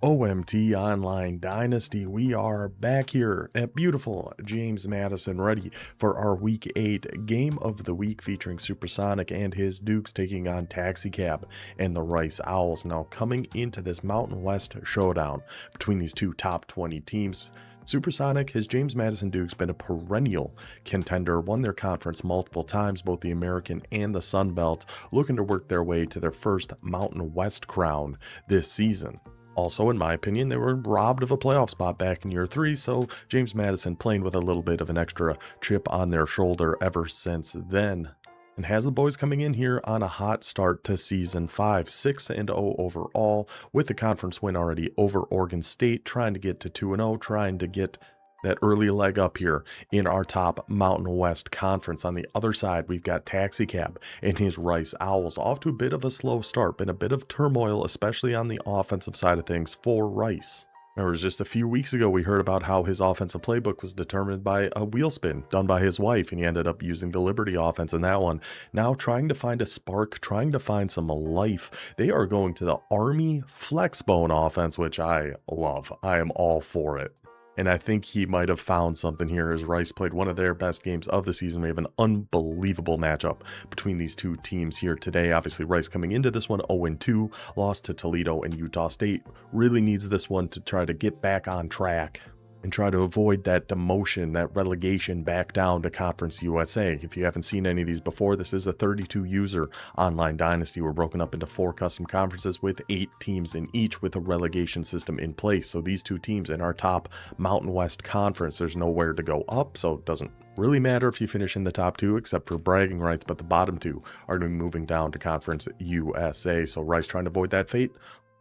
OMT Online Dynasty. We are back here at beautiful James Madison, ready for our Week 8 Game of the Week featuring Supersonic and his Dukes taking on Taxicab and the Rice Owls. Now coming into this Mountain West showdown between these two top 20 teams, Supersonic, his James Madison Dukes, been a perennial contender, won their conference multiple times, both the American and the Sun Belt, looking to work their way to their first Mountain West crown this season. Also, in my opinion, they were robbed of a playoff spot back in year 3, so James Madison playing with a little bit of an extra chip on their shoulder ever since then. And has the boys coming in here on a hot start to season 5, 6-0 overall, with the conference win already over Oregon State, trying to get to 2-0, trying to get that early leg up here in our top Mountain West Conference. On the other side, we've got Taxicab and his Rice Owls off to a bit of a slow start, been a bit of turmoil, especially on the offensive side of things for Rice. It was just a few weeks ago we heard about how his offensive playbook was determined by a wheel spin done by his wife, and he ended up using the Liberty offense in that one. Now trying to find a spark, trying to find some life. They are going to the Army Flexbone offense, which I love. I am all for it. And I think he might have found something here as Rice played one of their best games of the season. We have an unbelievable matchup between these two teams here today. Obviously, Rice coming into this one 0-2, lost to Toledo and Utah State. Really needs this one to try to get back on track and try to avoid that demotion, that relegation back down to Conference USA. If you haven't seen any of these before, this is a 32-user online dynasty. We're broken up into 4 custom conferences with 8 teams in each, with a relegation system in place. So these two teams in our top Mountain West Conference, there's nowhere to go up, so it doesn't really matter if you finish in the top 2 except for bragging rights, but the bottom 2 are going to be moving down to Conference USA. So Rice trying to avoid that fate.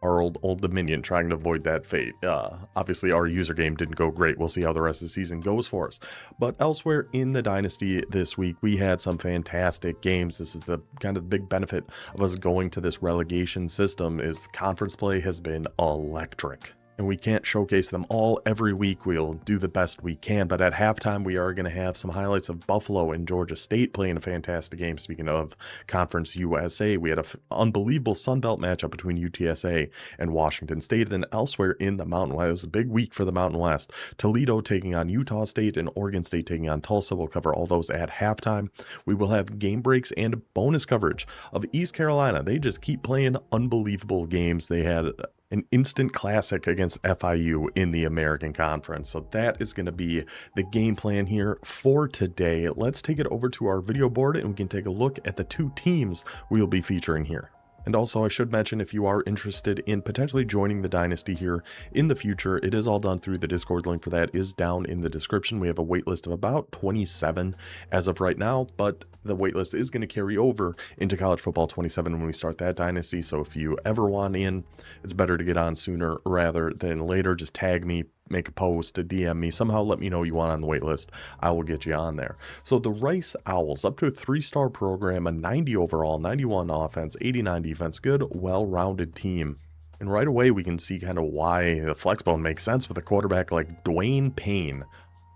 Our old Dominion trying to avoid that fate. Obviously, our user game didn't go great. We'll see how the rest of the season goes for us. But elsewhere in the Dynasty this week, we had some fantastic games. This is the kind of big benefit of us going to this relegation system, is conference play has been electric. And we can't showcase them all every week. We'll do the best we can, but at halftime we are going to have some highlights of Buffalo and Georgia State playing a fantastic game. Speaking of Conference USA, we had an unbelievable Sun Belt matchup between UTSA and Washington State. And then elsewhere in the Mountain West, it was a big week for the Mountain West. Toledo taking on Utah State and Oregon State taking on Tulsa. We'll cover all those at halftime. We will have game breaks and bonus coverage of East Carolina. They just keep playing unbelievable games. They had an instant classic against FIU in the American Conference. So that is going to be the game plan here for today. Let's take it over to our video board and we can take a look at the 2 teams we'll be featuring here. And also, I should mention, if you are interested in potentially joining the Dynasty here in the future, it is all done through the Discord. Link for that is down in the description. We have a waitlist of about 27 as of right now, but the waitlist is going to carry over into College Football 27 when we start that Dynasty. So if you ever want in, it's better to get on sooner rather than later. Just tag me, make a post, to DM me, somehow let me know you want on the wait list. I will get you on there. So the Rice Owls, up to a 3-star program, a 90 overall, 91 offense, 89 defense, good, well-rounded team. And right away we can see kind of why the Flexbone makes sense with a quarterback like Dwayne Payne.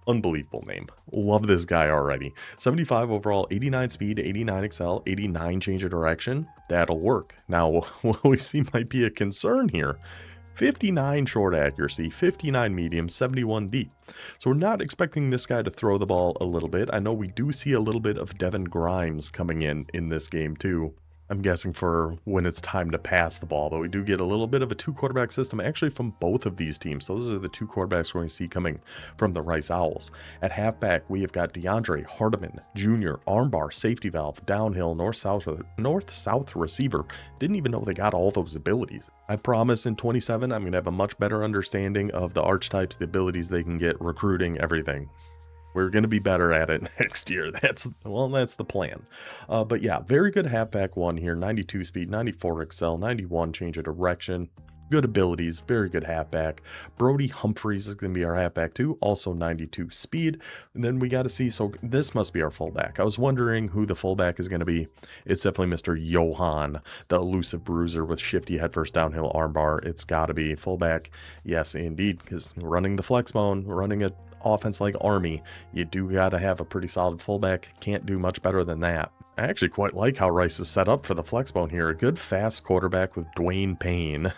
Unbelievable name. Love this guy already. 75 overall, 89 speed, 89 excel, 89 change of direction. That'll work. Now, what we see might be a concern here. 59 short accuracy, 59 medium, 71 deep. So we're not expecting this guy to throw the ball a little bit. I know we do see a little bit of Devin Grimes coming in this game too. I'm guessing for when it's time to pass the ball, but we do get a little bit of a 2-quarterback system actually from both of these teams. So those are the 2 quarterbacks we're going to see coming from the Rice Owls. At halfback, we have got DeAndre Hardiman Jr., armbar, safety valve, downhill, north-south receiver. Didn't even know they got all those abilities. I promise in 27, I'm going to have a much better understanding of the archetypes, the abilities they can get, recruiting, everything. We're going to be better at it next year. That's the plan. But yeah, very good halfback one here. 92 speed, 94 excel, 91 change of direction. Good abilities, very good halfback. Brody Humphreys is going to be our halfback too, also 92 speed. And then we got to see, so this must be our fullback. I was wondering who the fullback is going to be. It's definitely Mr. Johan, the elusive bruiser with shifty headfirst downhill armbar. It's got to be fullback. Yes, indeed, because running the Flexbone, running a offense like Army, you do got to have a pretty solid fullback. Can't do much better than that. I actually quite like how Rice is set up for the Flexbone here. A good fast quarterback with Dwayne Payne.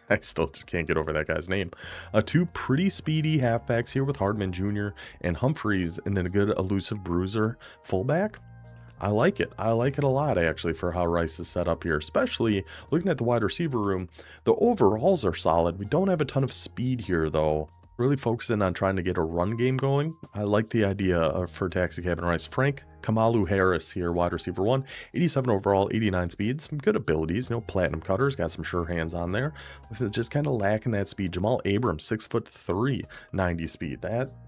I still just can't get over that guy's name. Two pretty speedy halfbacks here with Hardman Jr. and Humphreys, and then a good elusive bruiser fullback. I like it. I like it a lot, actually, for how Rice is set up here, especially looking at the wide receiver room. The overalls are solid. We don't have a ton of speed here, though. Really focusing on trying to get a run game going. I like the idea for Taxi Cab and Rice. Frank Kamalu Harris here, wide receiver 1, 87 overall, 89 speed, some good abilities, platinum cutters, got some sure hands on there. Just kind of lacking that speed. Jamal Abrams, 6'3", 90 speed.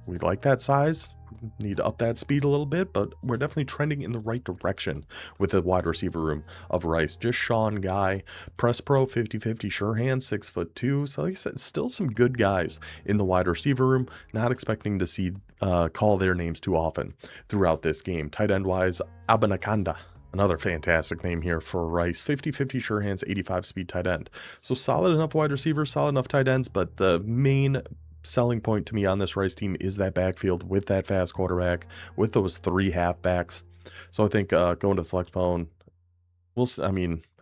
We like that size. Need to up that speed a little bit, but we're definitely trending in the right direction with the wide receiver room of Rice. Just Sean Guy, Press Pro, 50-50 sure hands, 6'2". So like I said, still some good guys in the wide receiver room. Not expecting to see call their names too often throughout this game. Tight end wise, Abanakanda. Another fantastic name here for Rice. 50-50 sure hands, 85 speed tight end. So solid enough wide receivers, solid enough tight ends, but the main selling point to me on this Rice team is that backfield with that fast quarterback, with those 3 halfbacks. So I think going to the Flexbone,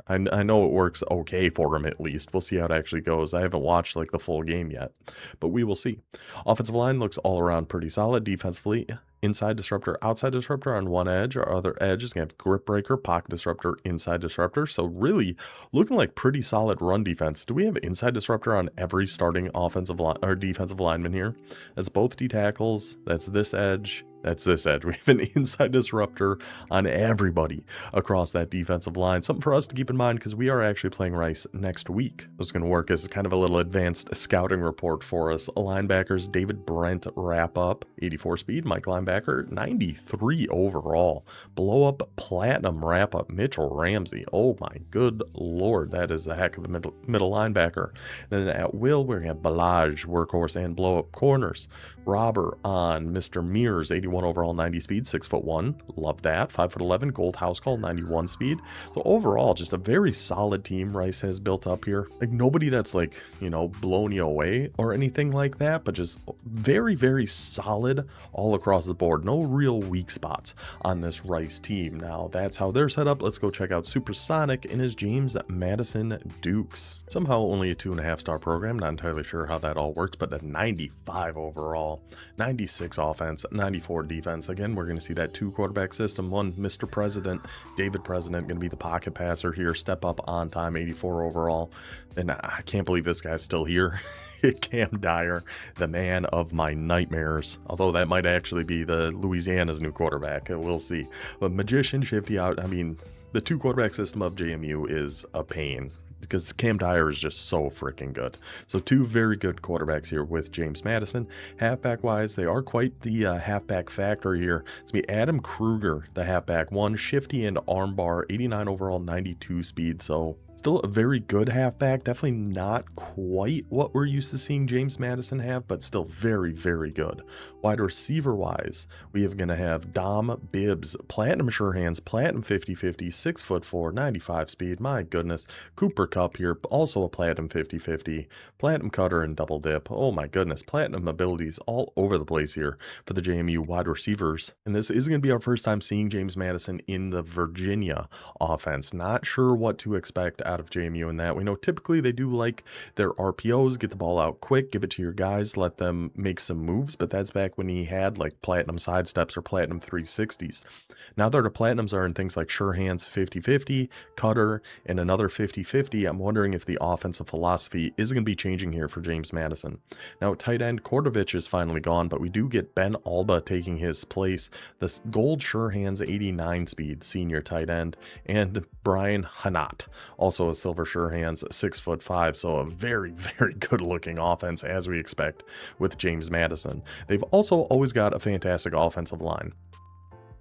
I know it works okay for him at least. We'll see how it actually goes. I haven't watched like the full game yet, but we will see. Offensive line looks all around pretty solid. Defensively, inside disruptor, outside disruptor on one edge. Our other edge is going to have grip breaker, pocket disruptor, inside disruptor. So really looking like pretty solid run defense. Do we have inside disruptor on every starting offensive line or defensive lineman here? That's both D tackles. That's this edge. That's this edge. We have an inside disruptor on everybody across that defensive line. Something for us to keep in mind because we are actually playing Rice next week. It's going to work as kind of a little advanced scouting report for us. Linebackers, David Brent wrap up, 84 speed. Mike linebacker, 93 overall. Blow up platinum wrap up, Mitchell Ramsey. Oh my good lord, that is a heck of a middle linebacker. And then at will, we're going to have Balaj, workhorse, and blow up corners. Robber on Mr. Mears, 81 overall, 90 speed, 6'1". Love that. 5'11", Gold House Call, 91 speed. So overall, just a very solid team Rice has built up here. Like nobody that's like, blown you away or anything like that, but just very, very solid all across the board. No real weak spots on this Rice team. Now that's how they're set up. Let's go check out Supersonic in his James Madison Dukes. Somehow only a 2.5-star program. Not entirely sure how that all works, but a 95 overall, 96 offense, 94 defense. Again, we're going to see that 2 quarterback system. One, Mr. President, David President, going to be the pocket passer here. Step up on time, 84 overall. And I can't believe this guy's still here. Cam Dyer, the man of my nightmares. Although that might actually be the Louisiana's new quarterback. We'll see. But Magician, Shifty out. The 2 quarterback system of JMU is a pain, because Cam Dyer is just so freaking good. So 2 very good quarterbacks here with James Madison. Halfback wise, they are quite the halfback factory here. It's going to be Adam Kruger, the halfback 1, shifty and armbar, 89 overall, 92 speed. So still a very good halfback. Definitely not quite what we're used to seeing James Madison have, but still very, very good. Wide receiver wise, we are going to have Dom Bibbs, platinum sure hands, platinum 50-50, 6'4", 95 speed. My goodness. Cooper Kupp here, also a platinum 50-50, platinum cutter and double dip. Oh my goodness. Platinum abilities all over the place here for the JMU wide receivers. And this is going to be our first time seeing James Madison in the Virginia offense. Not sure what to expect out of JMU in that. We know typically they do like their RPOs, get the ball out quick, give it to your guys, let them make some moves, but that's back when he had like platinum sidesteps or platinum 360s. Now that our platinums are in things like sure hands 50-50, cutter, and another 50-50, I'm wondering if the offensive philosophy is going to be changing here for James Madison. Now tight end Kordovich is finally gone, but we do get Ben Alba taking his place. The gold sure hands 89 speed senior tight end, and Brian Hanat, also a silver sure hands, 6'5", so a very, very good looking offense as we expect with James Madison. They've also always got a fantastic offensive line,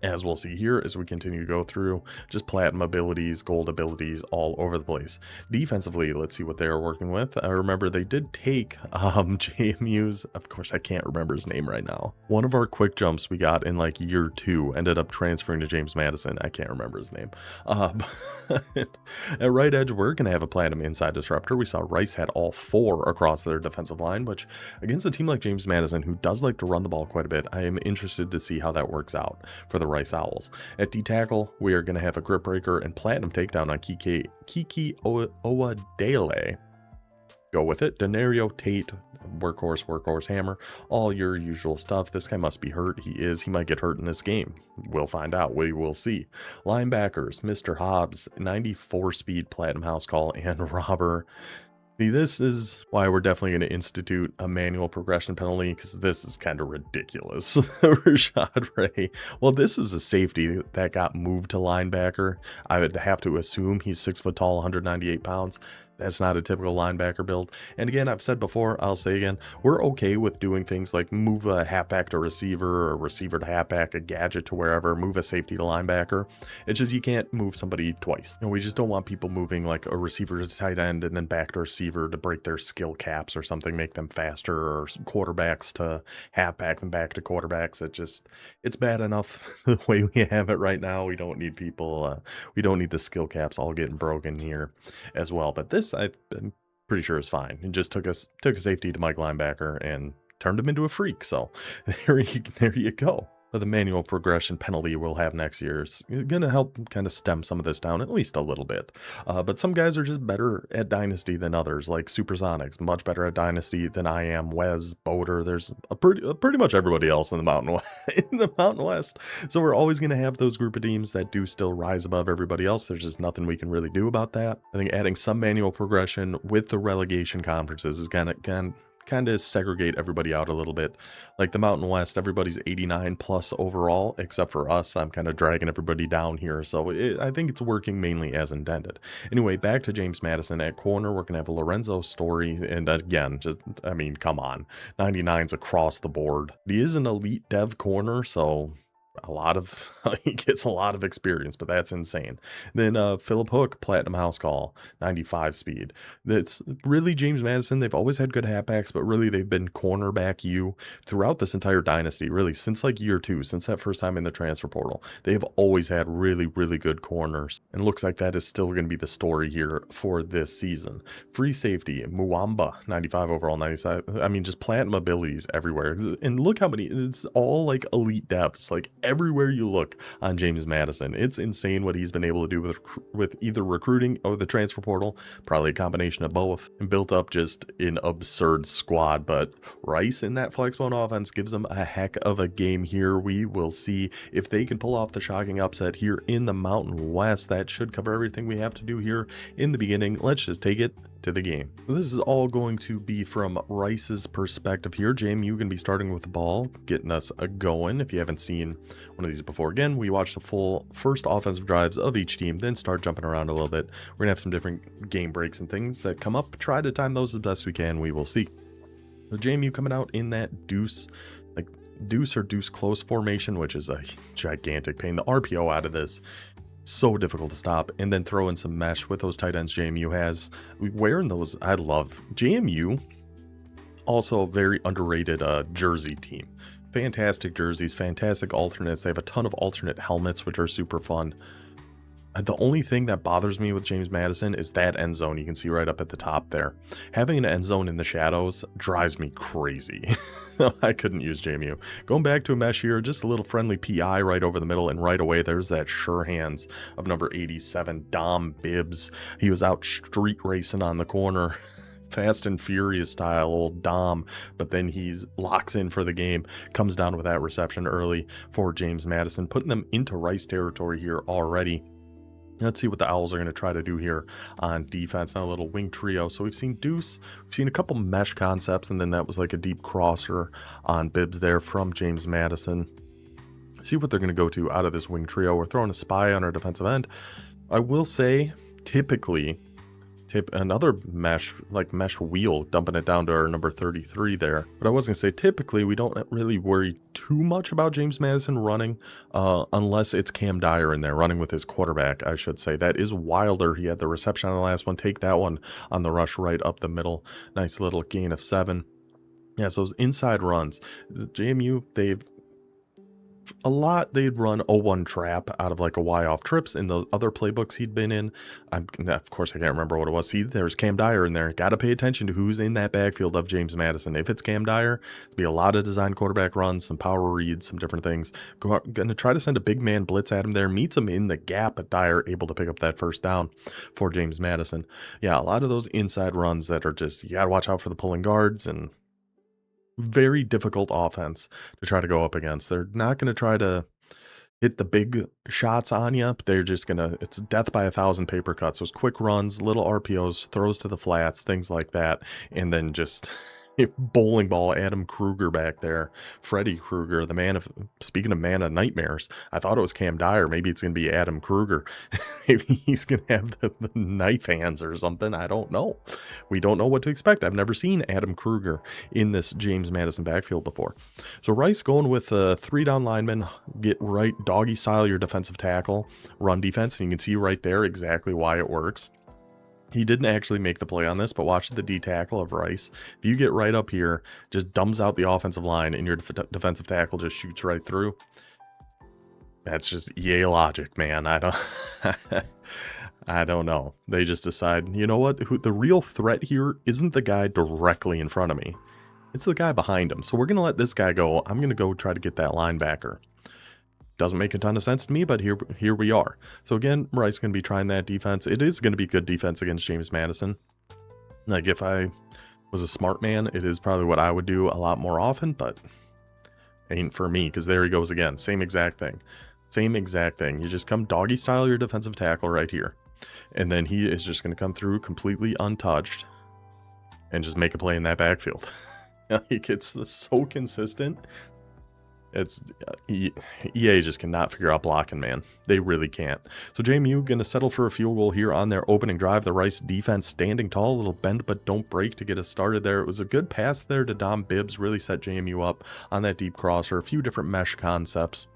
as we'll see here as we continue to go through. Just platinum abilities, gold abilities all over the place. Defensively, let's see what they're working with. I remember they did take JMU's, of course I can't remember his name right now, one of our quick jumps we got in like year 2 ended up transferring to James Madison. I can't remember his name. At right edge, we're going to have a platinum inside disruptor. We saw Rice had all 4 across their defensive line, which against a team like James Madison, who does like to run the ball quite a bit, I am interested to see how that works out for the Rice Owls. At D-tackle, we are going to have a grip breaker and platinum takedown on Kiki Owadele. go with it. Denario, Tate, workhorse, hammer, all your usual stuff. This guy must be hurt. He is. He might get hurt in this game. We'll find out. We will see. Linebackers, Mr. Hobbs, 94 speed, platinum house call, and robber. See, this is why we're definitely going to institute a manual progression penalty, because this is kind of ridiculous. Rashad Ray. Well, this is a safety that got moved to linebacker. I would have to assume he's 6 foot tall, 198 pounds. That's not a typical linebacker build. And again, I've said before, I'll say again, we're okay with doing things like move a halfback to receiver, or receiver to halfback, a gadget to wherever, move a safety to linebacker. It's just you can't move somebody twice. We just don't want people moving like a receiver to tight end and then back to receiver to break their skill caps or something, make them faster, or quarterbacks to halfback and back to quarterbacks. It's bad enough the way we have it right now. We don't need people, we don't need the skill caps all getting broken here as well. But this, I'm pretty sure is fine. It just took a safety to Mike linebacker and turned him into a freak. So there you go. But the manual progression penalty we'll have next year is going to help kind of stem some of this down at least a little bit. But some guys are just better at Dynasty than others, like Supersonics, much better at Dynasty than I am. Wes, Boater, there's pretty much everybody else in the Mountain West. So we're always going to have those group of teams that do still rise above everybody else. There's just nothing we can really do about that. I think adding some manual progression with the relegation conferences is kind of segregate everybody out a little bit. Like the Mountain West, everybody's 89 plus overall, except for us. I'm kind of dragging everybody down here. So I think it's working mainly as intended. Anyway, back to James Madison at corner. We're going to have Lorenzo Story. And again, come on. 99's across the board. He is an elite dev corner, so he gets a lot of experience, but that's insane. Then Philip Hook, platinum house call, 95 speed. That's really James Madison. They've always had good halfbacks, but really they've been cornerback you throughout this entire dynasty, really since like year 2, since that first time in the transfer portal. They have always had really, really good corners, and looks like that is still going to be the story here for this season. Free safety, Muamba, 95 overall, 95. Just platinum abilities everywhere. And look how many, it's all like elite depths, like everywhere you look on James Madison. It's insane what he's been able to do with either recruiting or the transfer portal, probably a combination of both, and built up just an absurd squad. But Rice in that Flexbone offense gives them a heck of a game here. We will see if they can pull off the shocking upset here in the Mountain West. That should cover everything we have to do here in the beginning. Let's just take it to the game. This is all going to be from Rice's perspective here. JMU going to be starting with the ball, getting us going. If you haven't seen one of these before, again, we watch the full first offensive drives of each team, then start jumping around a little bit. We're gonna have some different game breaks and things that come up. Try to time those as best we can. We will see. So JMU coming out in that deuce or deuce close formation, which is a gigantic pain. The RPO out of this, so difficult to stop, and then throw in some mesh with those tight ends JMU has. Wearing those, I love. JMU, also a very underrated jersey team. Fantastic jerseys, fantastic alternates. They have a ton of alternate helmets, which are super fun. The only thing that bothers me with James Madison is that end zone you can see right up at the top there. Having an end zone in the shadows drives me crazy. I couldn't use JMU. Going back to a mesh here, just a little friendly PI right over the middle, and right away there's that sure hands of number 87, Dom Bibbs. He was out street racing on the corner. Fast and Furious style, old Dom, but then he locks in for the game, comes down with that reception early for James Madison, putting them into Rice territory here already. Let's see what the Owls are going to try to do here on defense. Now a little wing trio. So we've seen Deuce, we've seen a couple mesh concepts, and then that was like a deep crosser on Bibbs there from James Madison. See what they're going to go to out of this wing trio. We're throwing a spy on our defensive end. I will say, typically, another mesh wheel, dumping it down to our number 33 there. But I was going to say, typically, we don't really worry too much about James Madison running, unless it's Cam Dyer in there, running with his quarterback, I should say. That is Wilder. He had the reception on the last one. Take that one on the rush right up the middle. Nice little gain of 7. Yeah, so those inside runs. JMU, they've a lot they'd run 0-1 trap out of like a Y off trips in those other playbooks he'd been in. Of course, I can't remember what it was. See, there's Cam Dyer in there. Got to pay attention to who's in that backfield of James Madison. If it's Cam Dyer, it'll be a lot of design quarterback runs, some power reads, some different things. Going to try to send a big man blitz at him there. Meets him in the gap, but Dyer able to pick up that first down for James Madison. Yeah, a lot of those inside runs that are just, you got to watch out for the pulling guards, and very difficult offense to try to go up against. They're not going to try to hit the big shots on you, but they're just going to, it's death by 1,000 paper cuts. Those quick runs, little RPOs, throws to the flats, things like that. And then just bowling ball Adam Kruger back there. Freddy Krueger, the man of, speaking of man of nightmares, I thought it was Cam Dyer. Maybe it's going to be Adam Kruger. Maybe he's going to have the knife hands or something. I don't know. We don't know what to expect. I've never seen Adam Kruger in this James Madison backfield before. So Rice going with 3 down linemen, get right, doggy style your defensive tackle, run defense, and you can see right there exactly why it works. He didn't actually make the play on this, but watch the D tackle of Rice. If you get right up here, just dumbs out the offensive line and your defensive tackle just shoots right through. That's just EA logic, man. I don't know. They just decide, you know what? The real threat here isn't the guy directly in front of me. It's the guy behind him. So we're going to let this guy go. I'm going to go try to get that linebacker. Doesn't make a ton of sense to me, but here we are. So again, Rice going to be trying that defense. It is going to be good defense against James Madison. Like if I was a smart man, it is probably what I would do a lot more often, but ain't for me, because there he goes again. Same exact thing. Same exact thing. You just come doggy style your defensive tackle right here. And then he is just going to come through completely untouched and just make a play in that backfield. Like it's so consistent. It's EA just cannot figure out blocking, man. They really can't. So JMU going to settle for a field goal here on their opening drive. The Rice defense standing tall, a little bend but don't break to get us started there. It was a good pass there to Dom Bibbs, really set JMU up on that deep crosser. A few different mesh concepts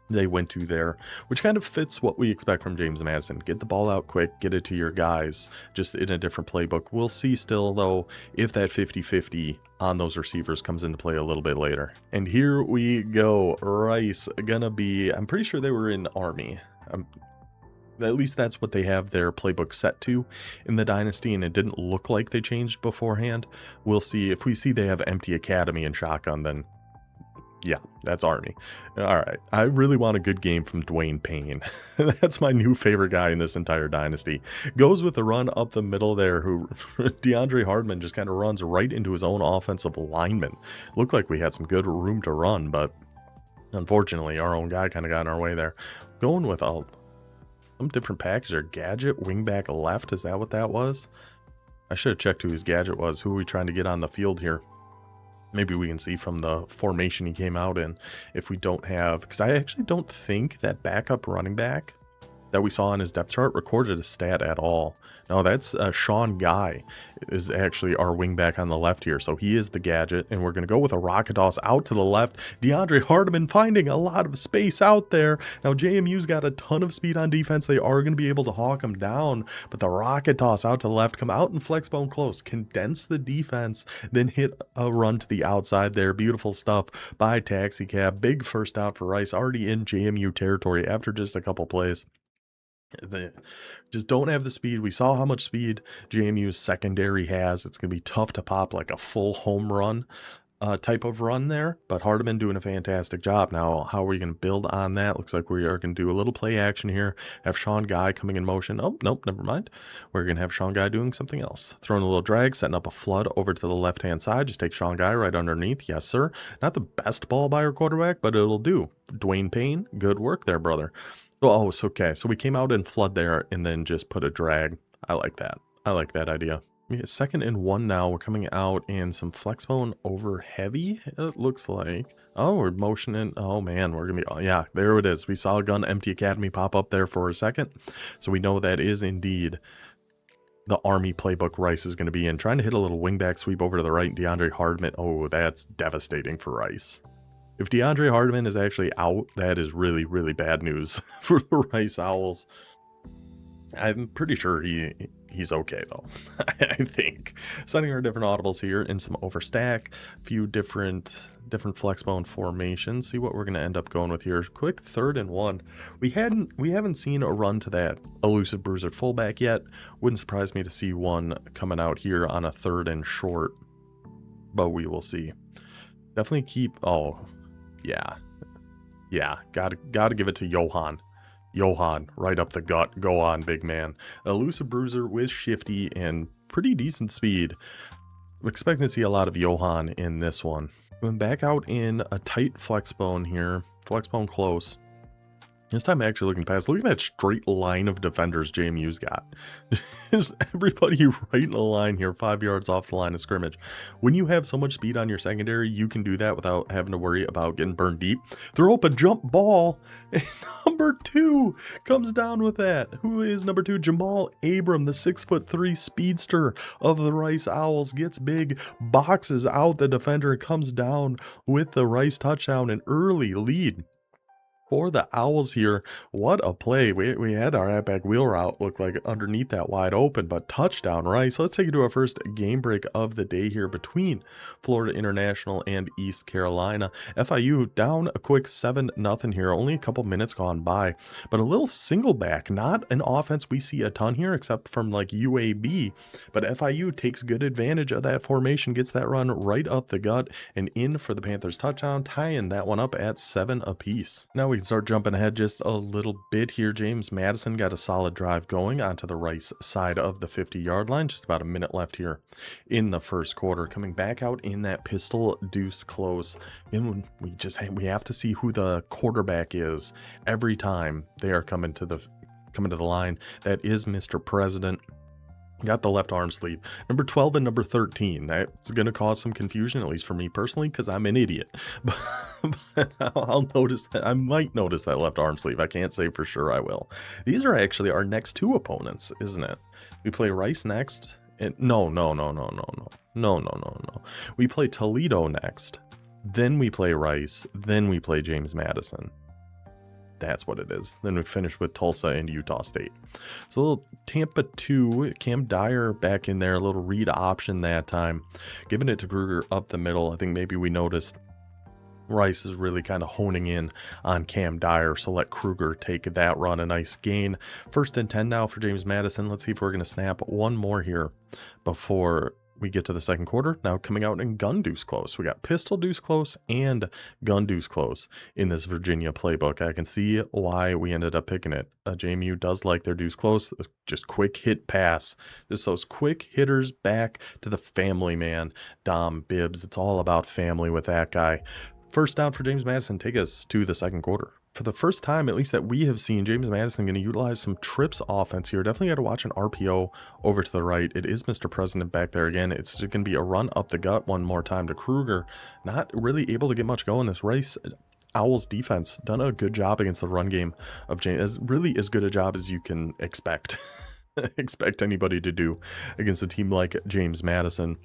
they went to there, which kind of fits what we expect from James Madison. Get the ball out quick, get it to your guys, just in a different playbook. We'll see still, though, if that 50-50 on those receivers comes into play a little bit later. And here we go. Rice gonna be, I'm pretty sure they were in Army. At least that's what they have their playbook set to in the Dynasty, and it didn't look like they changed beforehand. We'll see. If we see they have empty academy and shotgun, then yeah, that's Army. All right. I really want a good game from Dwayne Payne. That's my new favorite guy in this entire Dynasty. Goes with the run up the middle there, who DeAndre Hardman just kind of runs right into his own offensive lineman. Looked like we had some good room to run, but unfortunately, our own guy kind of got in our way there. Going with some different package there. Gadget, wingback left. Is that what that was? I should have checked who his gadget was. Who are we trying to get on the field here? Maybe we can see from the formation he came out in if we don't have, because I actually don't think that backup running back that we saw on his depth chart recorded a stat at all. No, that's Sean Guy is actually our wingback on the left here. So he is the gadget, and we're going to go with a rocket toss out to the left. DeAndre Hardman finding a lot of space out there. Now JMU's got a ton of speed on defense. They are going to be able to hawk him down, but the rocket toss out to the left, come out and flexbone close, condense the defense, then hit a run to the outside there. Beautiful stuff by Taxi Cab. Big first out for Rice, already in JMU territory after just a couple plays. They just don't have the speed. We saw how much speed JMU's secondary has. It's going to be tough to pop like a full home run type of run there, but Hardman doing a fantastic job. Now, how are we going to build on that? Looks like we are going to do a little play action here. Have Sean Guy coming in motion. Oh, nope, never mind. We're going to have Sean Guy doing something else. Throwing a little drag, setting up a flood over to the left-hand side. Just take Sean Guy right underneath. Yes, sir. Not the best ball by our quarterback, but it'll do. Dwayne Payne, good work there, brother. Oh, it's okay. So we came out in flood there and then just put a drag. I like that. I like that idea. 2nd and 1 now. We're coming out in some flexbone over heavy, it looks like. Oh, we're motioning. Oh, man. We're going to be... Oh, yeah, there it is. We saw a gun empty academy pop up there for a second. So we know that is indeed the Army playbook Rice is going to be in. Trying to hit a little wingback sweep over to the right. DeAndre Hardman. Oh, that's devastating for Rice. If DeAndre Hardman is actually out, that is really, really bad news for the Rice Owls. I'm pretty sure he he's okay though. I think. Setting our different audibles here in some overstack, a few different Flexbone formations. See what we're going to end up going with here. Quick 3rd and 1. We haven't seen a run to that elusive bruiser fullback yet. Wouldn't surprise me to see one coming out here on a 3rd and short, but we will see. Definitely keep. Oh, yeah. Gotta give it to Johan. Johan, right up the gut. Go on, big man. Elusive bruiser with shifty and pretty decent speed. I'm expecting to see a lot of Johan in this one. Going back out in a tight Flexbone here. Flexbone close. This time actually looking to pass. Look at that straight line of defenders JMU's got. Is everybody right in a line here, 5 yards off the line of scrimmage. When you have so much speed on your secondary, you can do that without having to worry about getting burned deep. Throw up a jump ball, and number 2 comes down with that. Who is number 2? Jamal Abram, the 6'3" speedster of the Rice Owls, gets big, boxes out the defender, comes down with the Rice touchdown, an early lead for the Owls here. What a play. We had our halfback wheel route look like underneath that wide open, but touchdown Rice. So let's take it to our first game break of the day here between Florida International and East Carolina. FIU down a quick 7-0 here. Only a couple minutes gone by, but a little single back. Not an offense we see a ton here except from like UAB, but FIU takes good advantage of that formation, gets that run right up the gut and in for the Panthers touchdown, tying that one up at 7 apiece. Now we can start jumping ahead just a little bit here. James Madison got a solid drive going onto the Rice side of the 50-yard line. Just about a minute left here in the first quarter. Coming back out in that pistol deuce close. And we have to see who the quarterback is every time they are coming to the line. That is Mr. President. Got the left arm sleeve. Number 12 and number 13. That's going to cause some confusion, at least for me personally, because I'm an idiot. But I'll notice that. I might notice that left arm sleeve. I can't say for sure I will. These are actually our next 2 opponents, isn't it? We play Rice next. And no. We play Toledo next. Then we play Rice. Then we play James Madison. That's what it is. Then we finish with Tulsa and Utah State. So a little Tampa 2, Cam Dyer back in there, a little read option that time. Giving it to Kruger up the middle. I think maybe we noticed Rice is really kind of honing in on Cam Dyer, so let Kruger take that run. A nice gain. 1st and 10 now for James Madison. Let's see if we're going to snap one more here before we get to the second quarter. Now coming out in gun deuce close. We got pistol deuce close and gun deuce close in this Virginia playbook. I can see why we ended up picking it. JMU does like their deuce close. Just quick hit pass. Just those quick hitters back to the family man. Dom Bibbs. It's all about family with that guy. First down for James Madison. Take us to the second quarter. For the first time, at least that we have seen, James Madison going to utilize some trips offense here. Definitely got to watch an RPO over to the right. It is Mr. President back there again. It's going to be a run up the gut one more time to Kruger. Not really able to get much going. This Rice Owls defense done a good job against the run game of James. Really as good a job as you can expect. Expect anybody to do against a team like James Madison.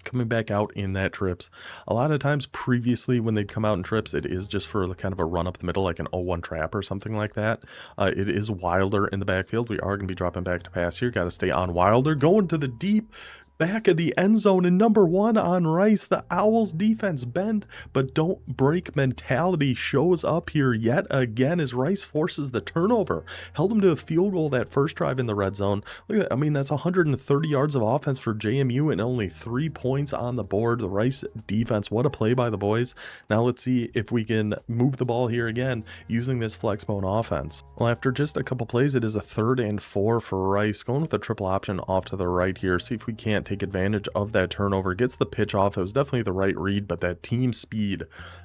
Coming back out in that trips. A lot of times previously when they'd come out in trips, it is just for kind of a run up the middle, like an 0-1 trap or something like that. It is Wilder in the backfield. We are going to be dropping back to pass here. Got to stay on Wilder. Going to the deep back of the end zone, and number 1 on Rice. The Owls defense bend but don't break mentality shows up here yet again as Rice forces the turnover. Held them to a field goal that first drive in the red zone. Look at that. I mean, that's 130 yards of offense for JMU and only 3 points on the board. The Rice defense, what a play by the boys. Now let's see if we can move the ball here again using this Flexbone offense. Well, after just a couple plays, it is a 3rd and 4 for Rice. Going with a triple option off to the right here. See if we can't take advantage of that turnover. Gets the pitch off. It was definitely the right read, but that team speed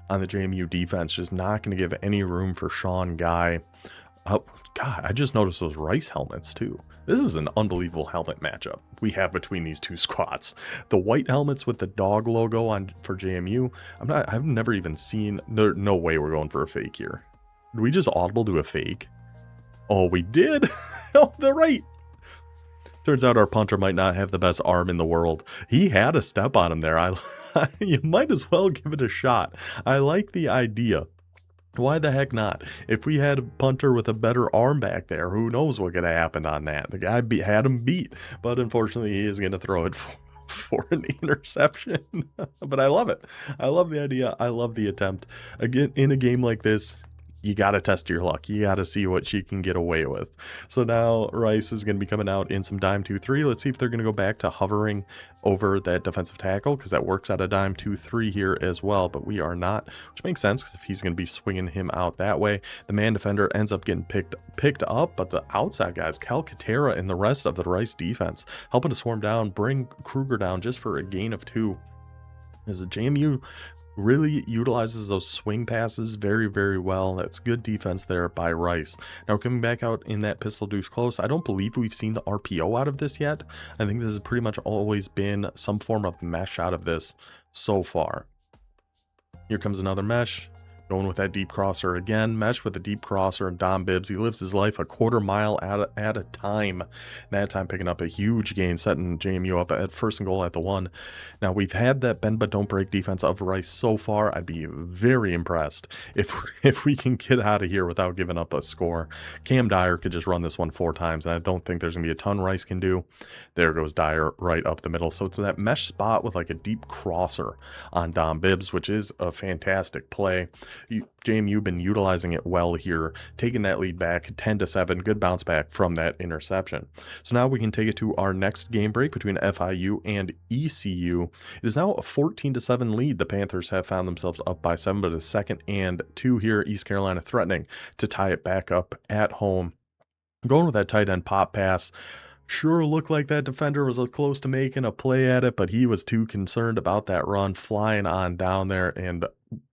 on the JMU defense just not going to give any room for Sean Guy. Oh God, I just noticed those Rice helmets too. This is an unbelievable helmet matchup we have between these two squads. The white helmets with the dog logo on for JMU. I've never even seen. No way we're going for a fake here. Did we just audible to a fake? Oh, we did. Oh, they're right. Turns out our punter might not have the best arm in the world. He had a step on him there. You might as well give it a shot. I like the idea Why the heck not? If we had a punter with a better arm back there, who knows what could have happened on that? The guy had him beat, but unfortunately he is going to throw it for an interception. But I love it. I love the idea. I love the attempt. Again, in a game like this, you got to test your luck. You got to see what she can get away with. So now Rice is going to be coming out in some dime 2-3. Let's see if they're going to go back to hovering over that defensive tackle, because that works out a dime 2-3 here as well. But we are not, which makes sense, because if he's going to be swinging him out that way, the man defender ends up getting picked up. But the outside guys, Calcaterra and the rest of the Rice defense, helping to swarm down, bring Kruger down just for a gain of 2. As the JMU really utilizes those swing passes very, very well. That's good defense there by Rice. Now coming back out in that pistol deuce close, I don't believe we've seen the RPO out of this yet. I think this has pretty much always been some form of mesh out of this so far. Here comes another mesh. Going with that deep crosser again. Mesh with a deep crosser and Dom Bibbs. He lives his life a quarter mile at a time. That time picking up a huge gain, setting JMU up at 1st and goal at the 1. Now we've had that bend but don't break defense of Rice so far. I'd be very impressed if we can get out of here without giving up a score. Cam Dyer could just run this one 4 times, and I don't think there's gonna be a ton Rice can do. There goes Dyer right up the middle. So it's that mesh spot with like a deep crosser on Dom Bibbs, which is a fantastic play. JMU been utilizing it well here, taking that lead back 10-7. Good bounce back from that interception. So now we can take it to our next game break between FIU and ECU. It is now a 14-7 lead. The Panthers have found themselves up by 7, but a 2nd and 2 here. East Carolina threatening to tie it back up at home. Going with that tight end pop pass. Sure looked like that defender was close to making a play at it, but he was too concerned about that run flying on down there, and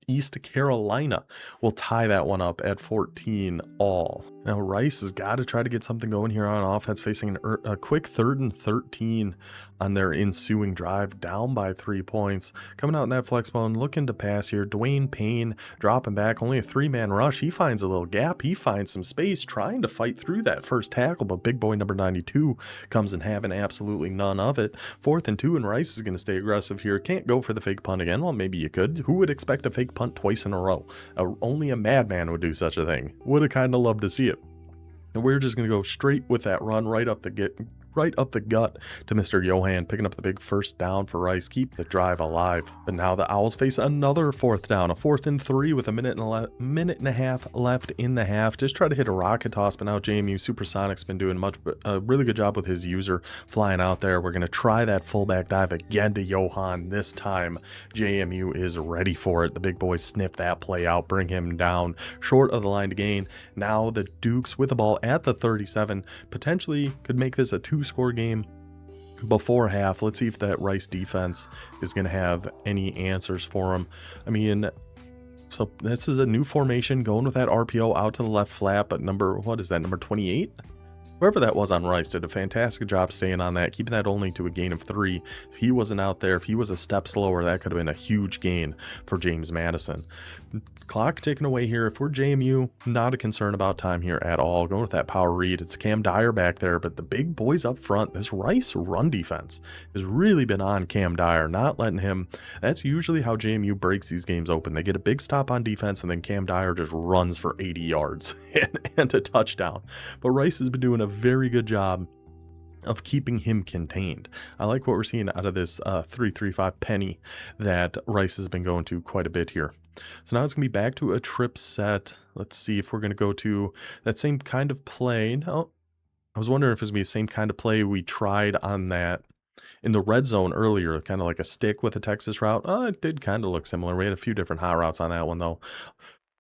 East Carolina will tie that one up at 14 all. Now Rice has got to try to get something going here on offense, facing a quick 3rd and 13 on their ensuing drive, down by 3 points. Coming out in that Flexbone, looking to pass here. Dwayne Payne dropping back, only a 3-man rush. He finds a little gap. He finds some space, trying to fight through that first tackle, but big boy number 92 comes in having absolutely none of it. 4th and 2, and Rice is going to stay aggressive here. Can't go for the fake punt again. Well, maybe you could. Who would expect a fake punt twice in a row? Only a madman would do such a thing. Would have kind of loved to see it. And we're just going to go straight with that run right up the gut to Mr. Johan, picking up the big 1st down for Rice, keep the drive alive. But now the Owls face another 4th down, a 4th and 3 with a minute and a half left in the half. Just try to hit a rocket toss, but now JMU Supersonic's been doing a really good job with his user flying out there. We're going to try that fullback dive again to Johan. This time JMU is ready for it. The big boys snip that play out, bring him down short of the line to gain. Now the Dukes with the ball at the 37 potentially could make this a 2-score game before half. Let's see if that Rice defense is going to have any answers for them. I mean, so this is a new formation, going with that RPO out to the left flat, but number 28? Whoever that was on Rice did a fantastic job staying on that, keeping that only to a gain of 3. If he wasn't out there, if he was a step slower, that could have been a huge gain for James Madison. Clock ticking away here. If we're JMU, not a concern about time here at all. Going with that power read. It's Cam Dyer back there, but the big boys up front, this Rice run defense has really been on Cam Dyer, not letting him. That's usually how JMU breaks these games open. They get a big stop on defense, and then Cam Dyer just runs for 80 yards and a touchdown. But Rice has been doing a very good job of keeping him contained. I like what we're seeing out of this 3-3-5 penny that Rice has been going to quite a bit here. So now it's going to be back to a trip set. Let's see if we're going to go to that same kind of play. No, I was wondering if it's going to be the same kind of play we tried on that in the red zone earlier, kind of like a stick with a Texas route. It did kind of look similar. We had a few different hot routes on that one, though.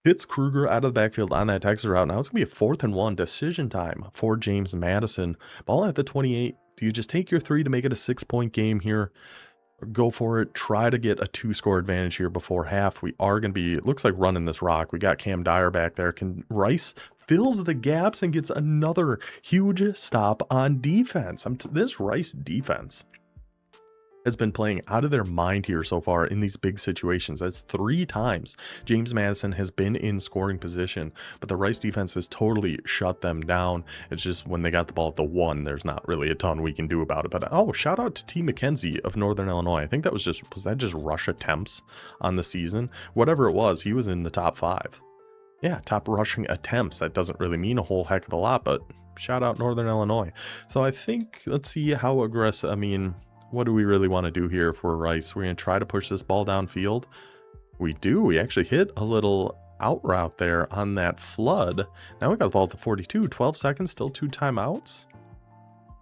Hits Kruger out of the backfield on that Texas route. Now it's going to be a 4th and 1 decision time for James Madison. Ball at the 28. Do you just take your 3 to make it a 6-point game here? Go for it. Try to get a 2-score advantage here before half. We are going to be, it looks like, running this rock. We got Cam Dyer back there. Can Rice fills the gaps and gets another huge stop on defense. This Rice defense has been playing out of their mind here so far in these big situations. That's 3 times James Madison has been in scoring position, but the Rice defense has totally shut them down. It's just when they got the ball at the 1, there's not really a ton we can do about it. But oh, shout out to T. McKenzie of Northern Illinois. I think that was that just rush attempts on the season? Whatever it was, he was in the top 5. Yeah, top rushing attempts. That doesn't really mean a whole heck of a lot, but shout out Northern Illinois. So I think, let's see how aggressive, I mean, what do we really want to do here if we're Rice? We're going to try to push this ball downfield. We do. We actually hit a little out route there on that flood. Now we got the ball at the 42, 12 seconds, still 2 timeouts.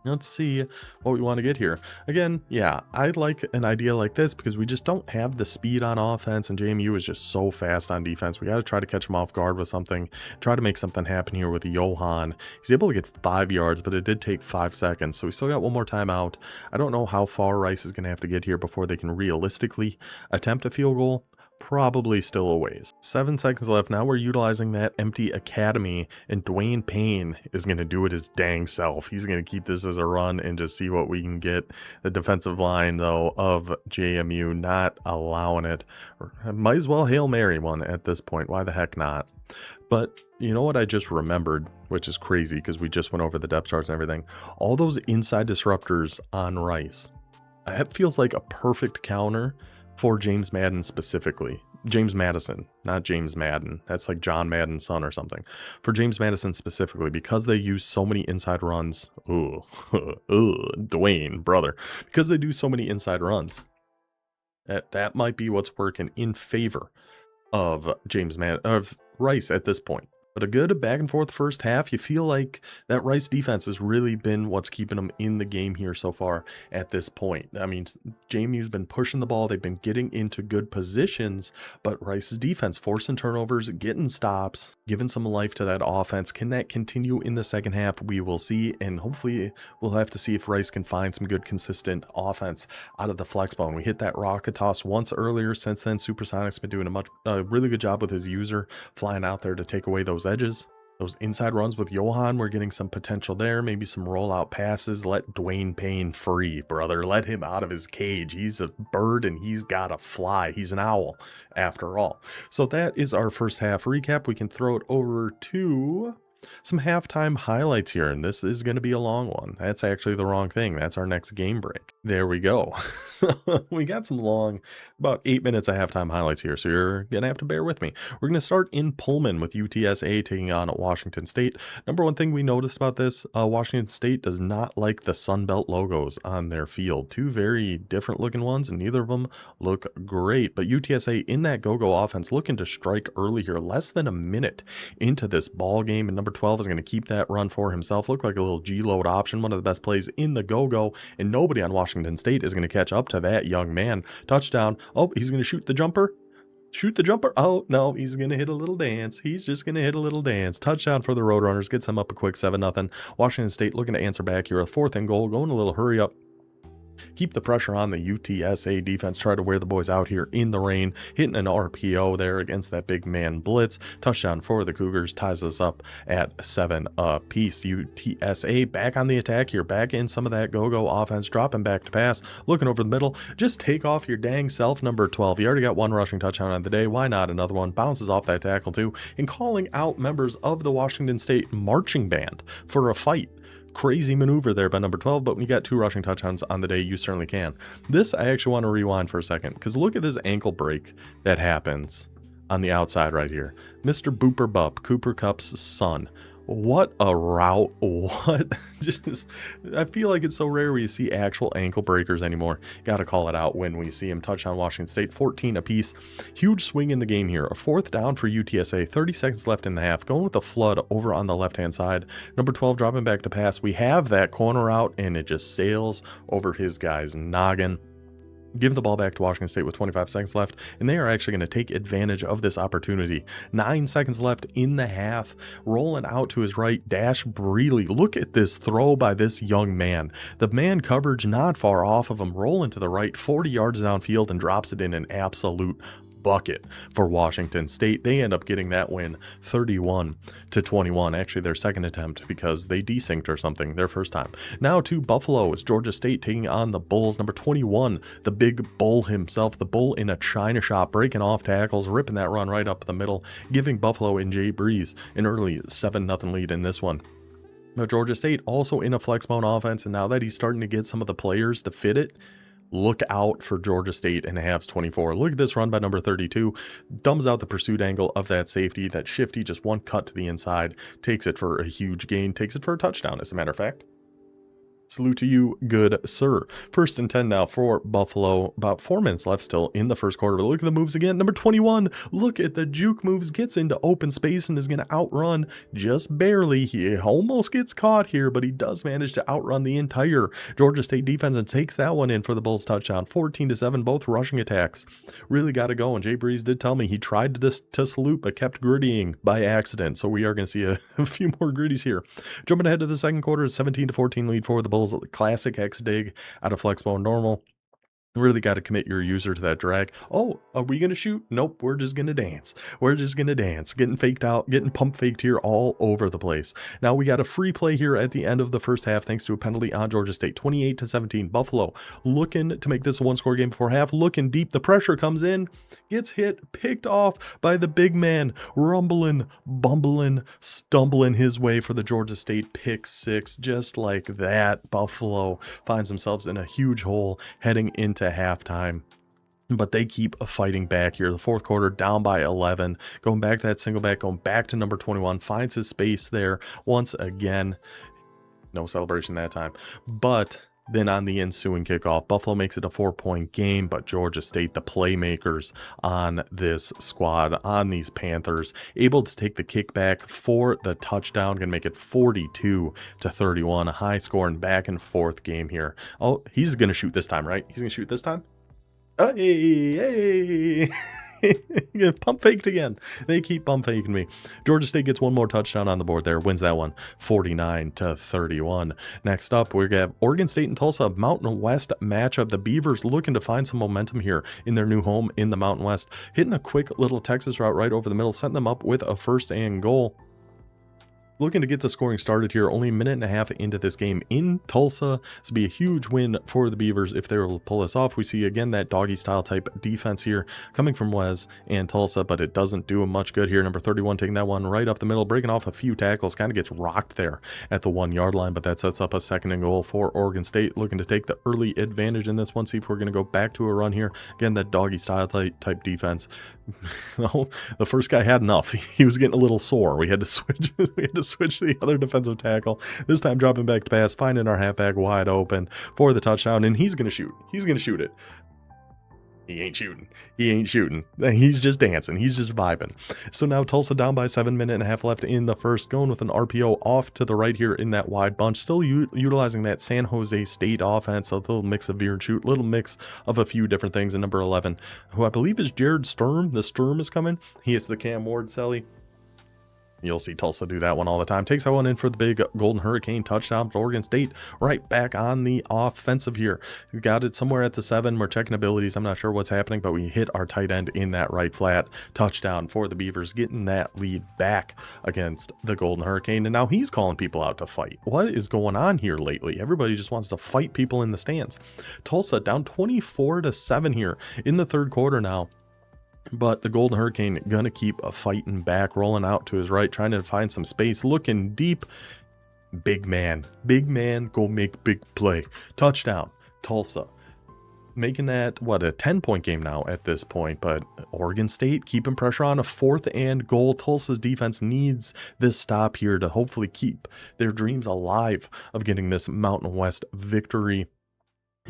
Let's see what we want to get here. Again, yeah, I like an idea like this because we just don't have the speed on offense, and JMU is just so fast on defense. We got to try to catch him off guard with something, try to make something happen here with Johan. He's able to get 5 yards, but it did take 5 seconds, so we still got one more timeout. I don't know how far Rice is going to have to get here before they can realistically attempt a field goal. Probably still a ways. 7 seconds left. Now we're utilizing that empty academy, and Dwayne Payne is going to do it his dang self. He's going to keep this as a run and just see what we can get. The defensive line, though, of JMU not allowing it. Might as well Hail Mary one at this point. Why the heck not? But you know what I just remembered, which is crazy because we just went over the depth charts and everything. All those inside disruptors on Rice. That feels like a perfect counter for James Madden specifically. James Madison, not James Madden. That's like John Madden's son or something. For James Madison specifically, because they use so many inside runs. Ooh, Dwayne, brother. Because they do so many inside runs. That might be what's working in favor of of Rice at this point. But a good back and forth first half. You feel like that Rice defense has really been what's keeping them in the game here so far at this point. I mean, JMU's been pushing the ball. They've been getting into good positions, but Rice's defense forcing turnovers, getting stops, giving some life to that offense. Can that continue in the second half? We will see, and hopefully we'll have to see if Rice can find some good consistent offense out of the Flexbone. We hit that rocket toss once earlier. Since then, Supersonic's been doing a really good job with his user, flying out there to take away those edges. Those inside runs with Johan, we're getting some potential there. Maybe some rollout passes. Let Dwayne Payne free, brother. Let him out of his cage. He's a bird and he's got to fly. He's an owl after all. So that is our first half recap. We can throw it over to some halftime highlights here, and this is going to be a long one. That's actually the wrong thing. That's our next game break. There we go. We got some long, about 8 minutes of halftime highlights here, so you're going to have to bear with me. We're going to start in Pullman with UTSA taking on Washington State. Number one thing we noticed about this, Washington State does not like the Sunbelt logos on their field. 2 very different looking ones, and neither of them look great. But UTSA in that go-go offense looking to strike early here, less than a minute into this ball game, and number 12 is going to keep that run for himself. Look like a little G-load option, one of the best plays in the go-go, and nobody on Washington State is going to catch up to that young man. Touchdown. Oh, he's going to shoot the jumper. Shoot the jumper. Oh, no, he's going to hit a little dance. He's just going to hit a little dance. Touchdown for the Roadrunners. Gets them up a quick 7-0. Washington State looking to answer back here. A 4th and goal. Going a little hurry up. Keep the pressure on the UTSA defense. Try to wear the boys out here in the rain. Hitting an RPO there against that big man blitz. Touchdown for the Cougars. Ties us up at 7 apiece. UTSA back on the attack here. Back in some of that go-go offense. Dropping back to pass. Looking over the middle. Just take off your dang self, number 12. You already got 1 rushing touchdown on the day. Why not another one? Bounces off that tackle too. And calling out members of the Washington State marching band for a fight. Crazy maneuver there by number 12, but when you got 2 rushing touchdowns on the day, you certainly can. This, I actually want to rewind for a second, because look at this ankle break that happens on the outside right here. Mr. Booper Bup, Cooper Kupp's son. What a route. What? Just, I feel like it's so rare where you see actual ankle breakers anymore. Got to call it out when we see him. Touchdown Washington State, 14 apiece. Huge swing in the game here. A 4th down for UTSA. 30 seconds left in the half. Going with the flood over on the left-hand side. Number 12 dropping back to pass. We have that corner out, and it just sails over his guy's noggin. Give the ball back to Washington State with 25 seconds left, and they are actually going to take advantage of this opportunity. 9 seconds left in the half. Rolling out to his right, Dash Breeley. Look at this throw by this young man. The man coverage not far off of him. Rolling to the right, 40 yards downfield, and drops it in an absolute bucket for Washington State. They end up getting that win 31-21. Actually, their second attempt because they desynced or something their first time. Now to Buffalo is Georgia State taking on the Bulls. Number 21, the big bull himself, the bull in a china shop, breaking off tackles, ripping that run right up the middle, giving Buffalo and Jay Breeze an early 7-0 lead in this one. Now Georgia State also in a Flexbone offense, and now that he's starting to get some of the players to fit it, Look out for Georgia State and halves 24. Look at this run by number 32. Dumbs out the pursuit angle of that safety. That shifty, just one cut to the inside. Takes it for a huge gain. Takes it for a touchdown, as a matter of fact. Salute to you, good sir. 1st and 10 now for Buffalo. About 4 minutes left still in the first quarter. But look at the moves again. Number 21. Look at the juke moves. Gets into open space and is going to outrun just barely. He almost gets caught here, but he does manage to outrun the entire Georgia State defense and takes that one in for the Bulls touchdown. 14-7, both rushing attacks. Really got to go. And Jay Breeze did tell me he tried to salute, but kept grittying by accident. So we are going to see a few more gritties here. Jumping ahead to the second quarter, 17-14 lead for the Bulls. Classic X dig out of Flexbone normal. Really got to commit your user to that drag. Oh, are we going to shoot? Nope, we're just going to dance. We're just going to dance. Getting faked out, getting pump faked here all over the place. Now we got a free play here at the end of the first half thanks to a penalty on Georgia State. 28-17. Buffalo looking to make this a one-score game before half. Looking deep. The pressure comes in. Gets hit. Picked off by the big man. Rumbling, bumbling, stumbling his way for the Georgia State pick six. Just like that, Buffalo finds themselves in a huge hole heading into halftime, but they keep fighting back here. The fourth quarter down by 11, going back to that single back, going back to number 21, finds his space there once again. No celebration that time, but then on the ensuing kickoff, Buffalo makes it a 4-point game, but Georgia State, the playmakers on this squad, on these Panthers, able to take the kickback for the touchdown, gonna make it 42-31, a high scoring back and forth game here. Oh, he's gonna shoot this time, right? He's gonna shoot this time? Hey! Pump faked again. They keep pump faking me. Georgia State gets one more touchdown on the board there. Wins that one 49-31. Next up, we have Oregon State and Tulsa, Mountain West matchup. The Beavers looking to find some momentum here in their new home in the Mountain West. Hitting a quick little Texas route right over the middle, setting them up with a 1st and goal. Looking to get the scoring started here, only a minute and a half into this game in Tulsa. This will be a huge win for the Beavers if they will pull this off. We see again that doggy style type defense here coming from Wes and Tulsa, but it doesn't do him much good here. Number 31 taking that one right up the middle, breaking off a few tackles, kind of gets rocked there at the 1-yard line, but that sets up a 2nd and goal for Oregon State, looking to take the early advantage in this one. See if we're going to go back to a run here. Again, that doggy style type defense. Well, the first guy had enough. He was getting a little sore. We had to switch. Switch to the other defensive tackle. This time dropping back to pass, finding our halfback wide open for the touchdown, and he's gonna shoot. He's gonna shoot it. He ain't shooting. He ain't shooting. He's just dancing. He's just vibing. So now Tulsa down by 7 minutes and a half left in the first, going with an RPO off to the right here in that wide bunch. Still utilizing that San Jose State offense. A little mix of veer and shoot, little mix of a few different things. And number 11, who I believe is Jared Sturm. The Sturm is coming. He hits the Cam Ward celly. You'll see Tulsa do that one all the time. Takes that one in for the big Golden Hurricane touchdown for Oregon State. Right back on the offensive here. We got it somewhere at the 7. We're checking abilities. I'm not sure what's happening, but we hit our tight end in that right flat. Touchdown for the Beavers, getting that lead back against the Golden Hurricane. And now he's calling people out to fight. What is going on here lately? Everybody just wants to fight people in the stands. Tulsa down 24-7 here in the third quarter now. But the Golden Hurricane gonna keep fighting back, rolling out to his right, trying to find some space, looking deep. Big man, go make big play. Touchdown, Tulsa. Making that, what, a 10-point game now at this point, but Oregon State keeping pressure on a 4th and goal. Tulsa's defense needs this stop here to hopefully keep their dreams alive of getting this Mountain West victory.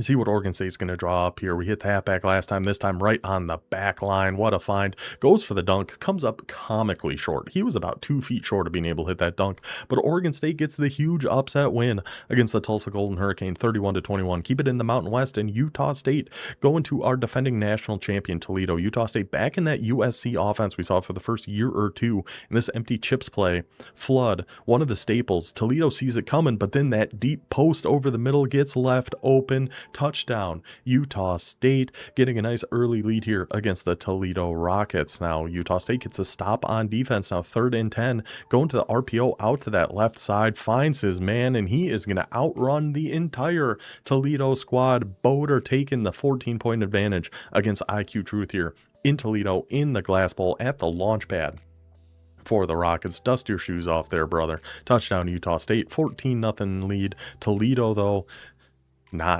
See what Oregon State's going to draw up here. We hit the halfback last time, this time right on the back line. What a find. Goes for the dunk, comes up comically short. He was about 2 feet short of being able to hit that dunk, but Oregon State gets the huge upset win against the Tulsa Golden Hurricane, 31-21. Keep it in the Mountain West, and Utah State going to our defending national champion, Toledo. Utah State back in that USC offense we saw for the first year or two in this empty chips play. Flood, one of the staples. Toledo sees it coming, but then that deep post over the middle gets left open. Touchdown, Utah State, getting a nice early lead here against the Toledo Rockets. Now Utah State gets a stop on defense, now 3rd and 10, going to the RPO out to that left side, finds his man, and he is going to outrun the entire Toledo squad. Boder taking the 14-point advantage against IQ Truth here in Toledo in the Glass Bowl at the launch pad for the Rockets. Dust your shoes off there, brother. Touchdown, Utah State, 14-0 lead. Toledo, though,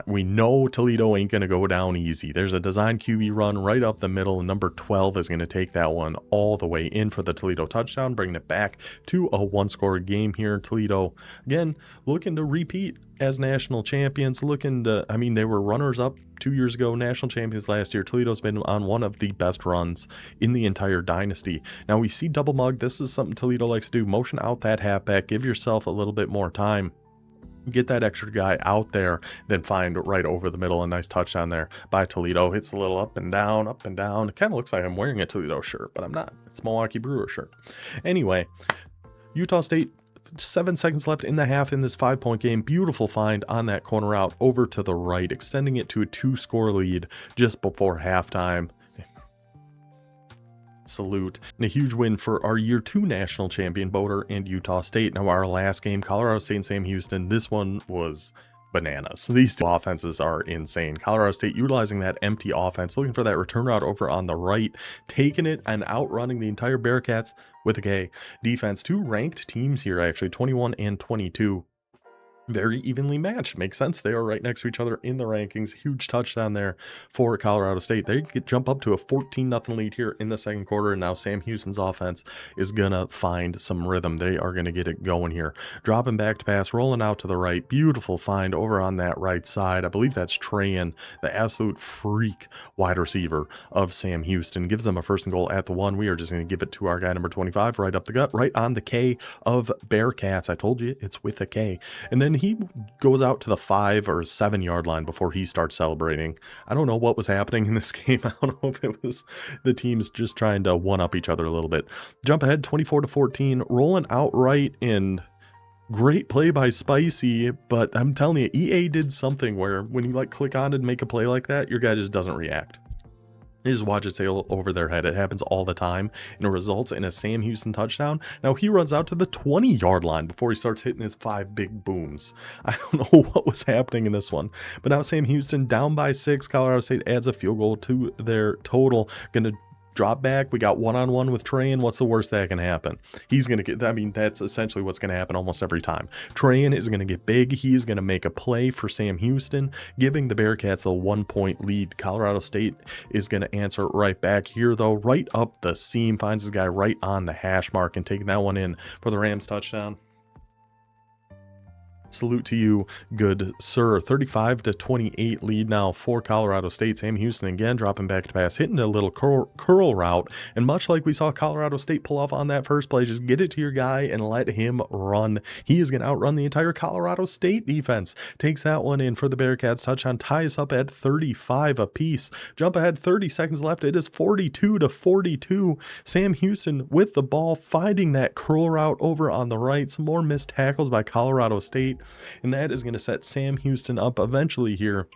We know Toledo ain't going to go down easy. There's a design QB run right up the middle. Number 12 is going to take that one all the way in for the Toledo touchdown, bringing it back to a one-score game here. Toledo, again, looking to repeat as national champions, they were runners-up 2 years ago, national champions last year. Toledo's been on one of the best runs in the entire dynasty. Now we see double mug. This is something Toledo likes to do. Motion out that halfback. Give yourself a little bit more time. Get that extra guy out there, then find right over the middle. A nice touchdown there by Toledo. Hits a little up and down, up and down. It kind of looks like I'm wearing a Toledo shirt, but I'm not. It's a Milwaukee Brewer shirt. Anyway, Utah State, 7 seconds left in the half in this 5-point game. Beautiful find on that corner route over to the right, extending it to a 2-score lead just before halftime. Salute. And a huge win for our year 2 national champion Boulder and Utah State. Now our last game, Colorado State and Sam Houston, this one was bananas. These two offenses are insane. Colorado State utilizing that empty offense, looking for that return route over on the right, taking it and outrunning the entire Bearcats with a K defense. 2 ranked teams here, actually 21 and 22. Very evenly matched. Makes sense. They are right next to each other in the rankings. Huge touchdown there for Colorado State. They could jump up to a 14-0 lead here in the second quarter. And now Sam Houston's offense is going to find some rhythm. They are going to get it going here. Dropping back to pass, rolling out to the right. Beautiful find over on that right side. I believe that's Trayan, the absolute freak wide receiver of Sam Houston. Gives them a 1st and goal at the 1. We are just going to give it to our guy number 25 right up the gut, right on the K of Bearcats. I told you it's with a K. And then he goes out to the 5 or 7 yard line before he starts celebrating. I don't know what was happening in this game. I don't know if it was the teams just trying to one up each other a little bit. Jump ahead 24-14, rolling outright, and great play by Spicy. But I'm telling you, EA did something where when you click on it and make a play like that, your guy just doesn't react. They just watch it sail over their head. It happens all the time, and it results in a Sam Houston touchdown. Now he runs out to the 20-yard line before he starts hitting his 5 big booms. I don't know what was happening in this one, but now Sam Houston down by 6. Colorado State adds a field goal to their total. Gonna drop back. We got one-on-one with Trayan. What's the worst that can happen? He's going to get, that's essentially what's going to happen almost every time. Trayan is going to get big. He's going to make a play for Sam Houston, giving the Bearcats a 1-point lead. Colorado State is going to answer right back here, though, right up the seam, finds his guy right on the hash mark and taking that one in for the Rams touchdown. Salute to you, good sir. 35-28 lead now for Colorado State. Sam Houston again dropping back to pass, hitting a little curl route. And much like we saw Colorado State pull off on that first play, just get it to your guy and let him run. He is going to outrun the entire Colorado State defense. Takes that one in for the Bearcats. Touchdown ties up at 35 apiece. Jump ahead, 30 seconds left. It is 42-42. Sam Houston with the ball, finding that curl route over on the right. Some more missed tackles by Colorado State. And that is going to set Sam Houston up eventually here.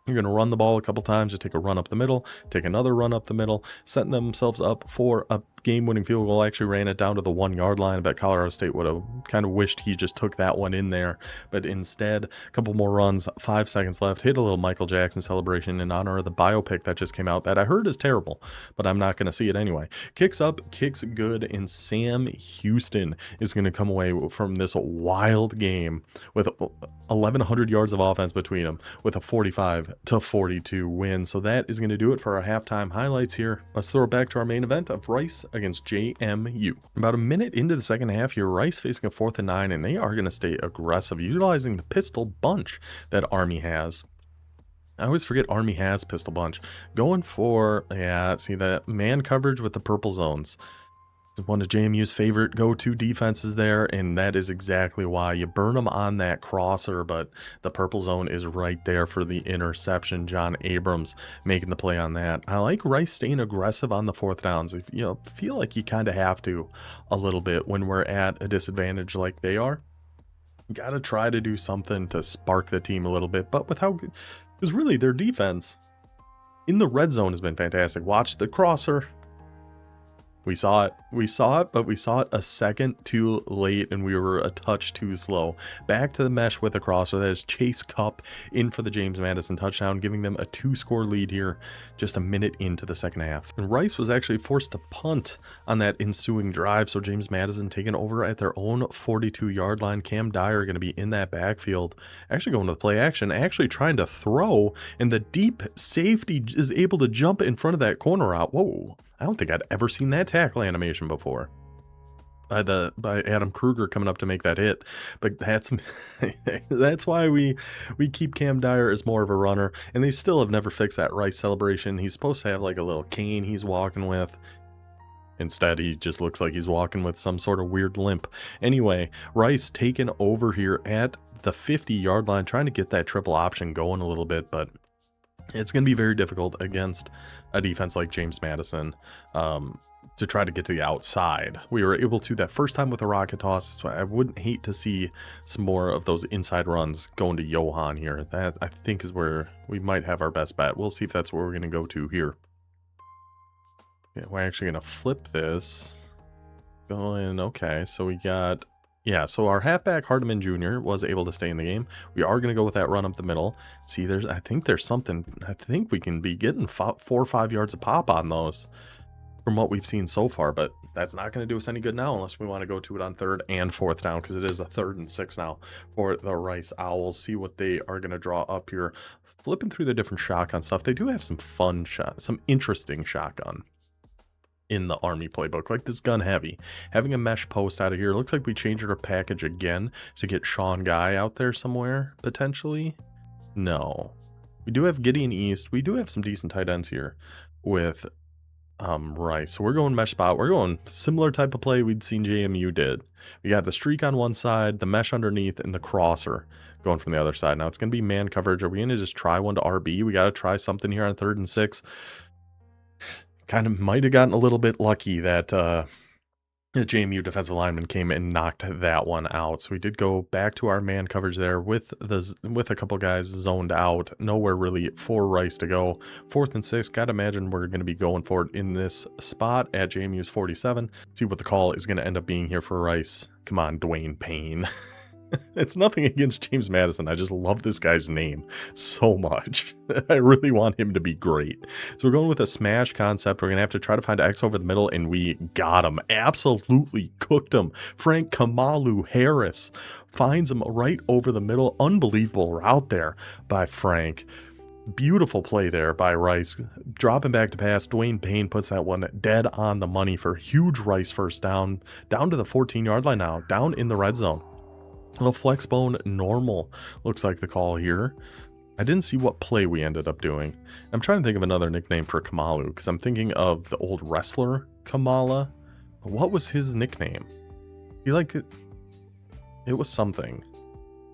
You're going to run the ball a couple times, just take a run up the middle, take another run up the middle, setting themselves up for a game-winning field goal. Actually ran it down to the 1-yard line. I bet Colorado State would have kind of wished he just took that one in there, but instead, a couple more runs, 5 seconds left, hit a little Michael Jackson celebration in honor of the biopic that just came out that I heard is terrible, but I'm not going to see it anyway. Kicks up, kicks good, and Sam Houston is going to come away from this wild game with 1,100 yards of offense between them with a 45-42 win. So that is going to do it for our halftime highlights here. Let's throw it back to our main event of Rice against JMU. About a minute into the second half here, Rice facing a 4th and 9, and they are going to stay aggressive, utilizing the pistol bunch that Army has. I always forget Army has pistol bunch. Going for, see that man coverage with the purple zones. One of JMU's favorite go-to defenses there, and that is exactly why you burn them on that crosser, but the purple zone is right there for the interception. John Abrams making the play on that. I like Rice staying aggressive on the 4th downs. If you feel like you kind of have to a little bit when we're at a disadvantage like they are. Got to try to do something to spark the team a little bit, but with how good, because really their defense in the red zone has been fantastic. Watch the crosser. We saw it, but we saw it a second too late, and we were a touch too slow. Back to the mesh with a crosser. That is Chase Cup in for the James Madison touchdown, giving them a 2-score lead here just a minute into the second half. And Rice was actually forced to punt on that ensuing drive, so James Madison taken over at their own 42-yard line. Cam Dyer going to be in that backfield, actually going to the play action, actually trying to throw, and the deep safety is able to jump in front of that corner route. Whoa. I don't think I'd ever seen that tackle animation before. By Adam Kruger coming up to make that hit. But that's why we keep Cam Dyer as more of a runner. And they still have never fixed that Rice celebration. He's supposed to have like a little cane he's walking with. Instead, he just looks like he's walking with some sort of weird limp. Anyway, Rice taken over here at the 50-yard line, trying to get that triple option going a little bit, but it's going to be very difficult against a defense like James Madison to try to get to the outside. We were able to that first time with the rocket toss, so I wouldn't hate to see some more of those inside runs going to Johan here. That, I think, is where we might have our best bet. We'll see if that's where we're going to go to here. Yeah, we're actually going to flip this. Going, okay, so we got... Yeah, so our halfback, Hardiman Jr., was able to stay in the game. We are going to go with that run up the middle. See, I think there's something. I think we can be getting 4 or 5 yards a pop on those from what we've seen so far, but that's not going to do us any good now unless we want to go to it on 3rd and 4th down, because it is a 3rd and 6 now for the Rice Owls. See what they are going to draw up here. Flipping through the different shotgun stuff, they do have some fun shots, some interesting shotgun in the Army playbook, like this gun heavy. Having a mesh post out of here. Looks like we changed our package again to get Sean Guy out there somewhere, potentially. No. We do have Gideon East. We do have some decent tight ends here with Rice. So we're going mesh spot. We're going similar type of play we'd seen JMU did. We got the streak on one side, the mesh underneath, and the crosser going from the other side. Now it's going to be man coverage. Are we going to just try one to RB? We got to try something here on 3rd and 6. Kind of might have gotten a little bit lucky that the JMU defensive lineman came and knocked that one out. So we did go back to our man coverage there with a couple guys zoned out. Nowhere really for Rice to go. 4th and 6. Gotta imagine we're going to be going for it in this spot at JMU's 47. See what the call is going to end up being here for Rice. Come on, Dwayne Payne. It's nothing against James Madison. I just love this guy's name so much. I really want him to be great. So we're going with a smash concept. We're going to have to try to find X over the middle, and we got him. Absolutely cooked him. Frank Kamalu Harris finds him right over the middle. Unbelievable route there by Frank. Beautiful play there by Rice. Dropping back to pass. Dwayne Payne puts that one dead on the money for huge Rice first down. Down to the 14-yard line now. Down in the red zone. Well, Flexbone normal looks like the call here. I didn't see what play we ended up doing. I'm trying to think of another nickname for Kamalu, because I'm thinking of the old wrestler Kamala. What was his nickname? He like it was something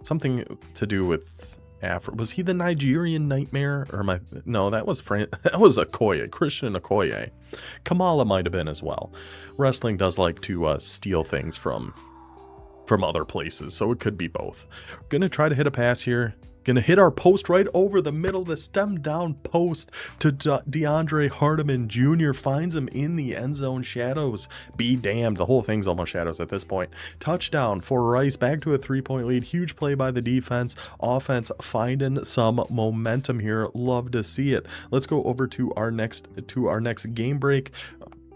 to do with Afro. Was he the Nigerian Nightmare? Or no, that was Okoye, Christian Okoye. Kamala might have been as well. Wrestling does like to steal things from other places, so it could be both. Gonna try to hit a pass here. Gonna hit our post right over the middle. The stem down post to DeAndre Hardiman Jr. finds him in the end zone. Shadows be damned. The whole thing's almost shadows at this point. Touchdown for Rice. Back to a 3-point lead. Huge play by the defense. Offense finding some momentum here. Love to see it. Let's go over to our next game break.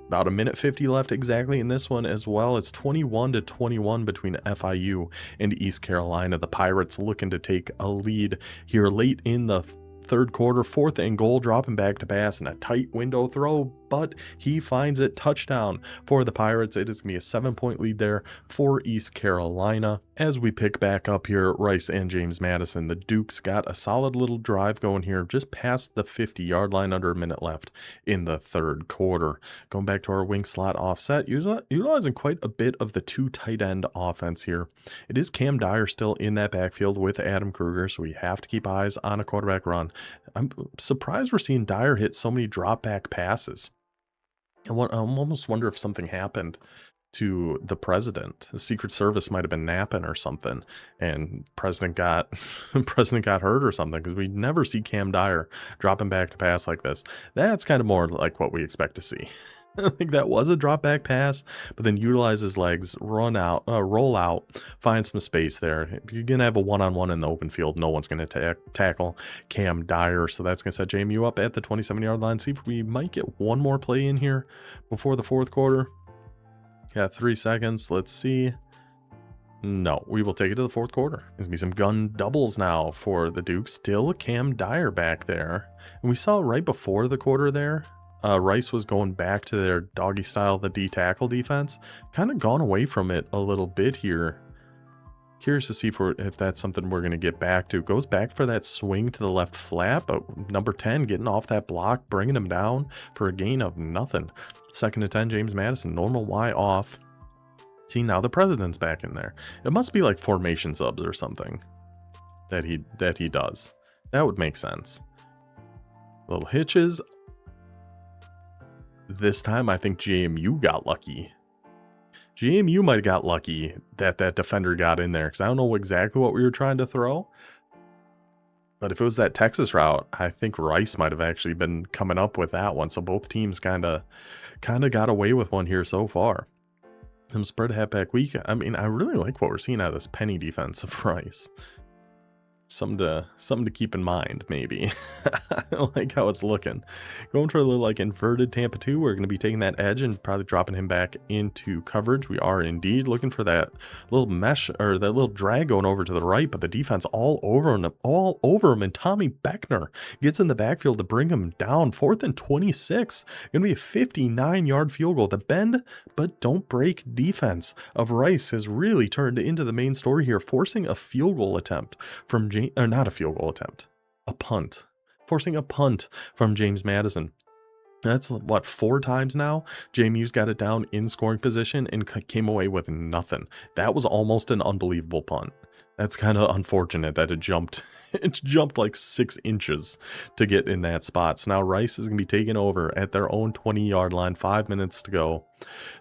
About a minute 50 left exactly in this one as well. It's 21-21 between FIU and East Carolina. The Pirates looking to take a lead here late in the 3rd quarter. 4th and goal, dropping back to pass and a tight window throw, but he finds it. Touchdown for the Pirates. It is going to be a 7-point lead there for East Carolina. As we pick back up here, Rice and James Madison, the Dukes got a solid little drive going here just past the 50-yard line, under a minute left in the 3rd quarter. Going back to our wing slot offset, utilizing quite a bit of the 2 tight end offense here. It is Cam Dyer still in that backfield with Adam Kruger, so we have to keep eyes on a quarterback run. I'm surprised we're seeing Dyer hit so many drop back passes. I almost wonder if something happened to the president. The Secret Service might have been napping or something, and president got president got hurt or something, because we never see Cam Dyer dropping back to pass like this. That's kind of more like what we expect to see. I think that was a drop back pass, but then utilize his legs, roll out, find some space there. If you're going to have a one-on-one in the open field, no one's going to tackle Cam Dyer. So that's going to set JMU up at the 27-yard line. See if we might get one more play in here before the fourth quarter. Yeah, 3 seconds. Let's see. No, we will take it to the fourth quarter. There's going to be some gun doubles now for the Dukes. Still Cam Dyer back there. And we saw right before the quarter there, Rice was going back to their doggy style, the D-tackle defense. Kind of gone away from it a little bit here. Curious to see if that's something we're going to get back to. Goes back for that swing to the left flat, but number 10 getting off that block, bringing him down for a gain of nothing. 2nd and 10, James Madison, normal Y off. See, now the president's back in there. It must be like formation subs or something that he does. That would make sense. Little hitches. This time, I think JMU got lucky. JMU might have got lucky that defender got in there, because I don't know exactly what we were trying to throw. But if it was that Texas route, I think Rice might have actually been coming up with that one. So both teams kind of got away with one here so far. Some spread halfback week. I mean, I really like what we're seeing out of this penny defense of Rice. Something to keep in mind, maybe. I like how it's looking. Going for a little like inverted Tampa 2. We're going to be taking that edge and probably dropping him back into coverage. We are indeed looking for that little mesh, or that little drag going over to the right, but the defense all over him. And Tommy Beckner gets in the backfield to bring him down. 4th and 26. Going to be a 59-yard field goal. The bend but don't break defense of Rice has really turned into the main story here, forcing a field goal attempt from not a field goal attempt, a punt. Forcing a punt from James Madison. That's what, 4 times now? JMU's got it down in scoring position and came away with nothing. That was almost an unbelievable punt. That's kind of unfortunate that it jumped like 6 inches to get in that spot. So now Rice is going to be taken over at their own 20-yard line. 5 minutes to go.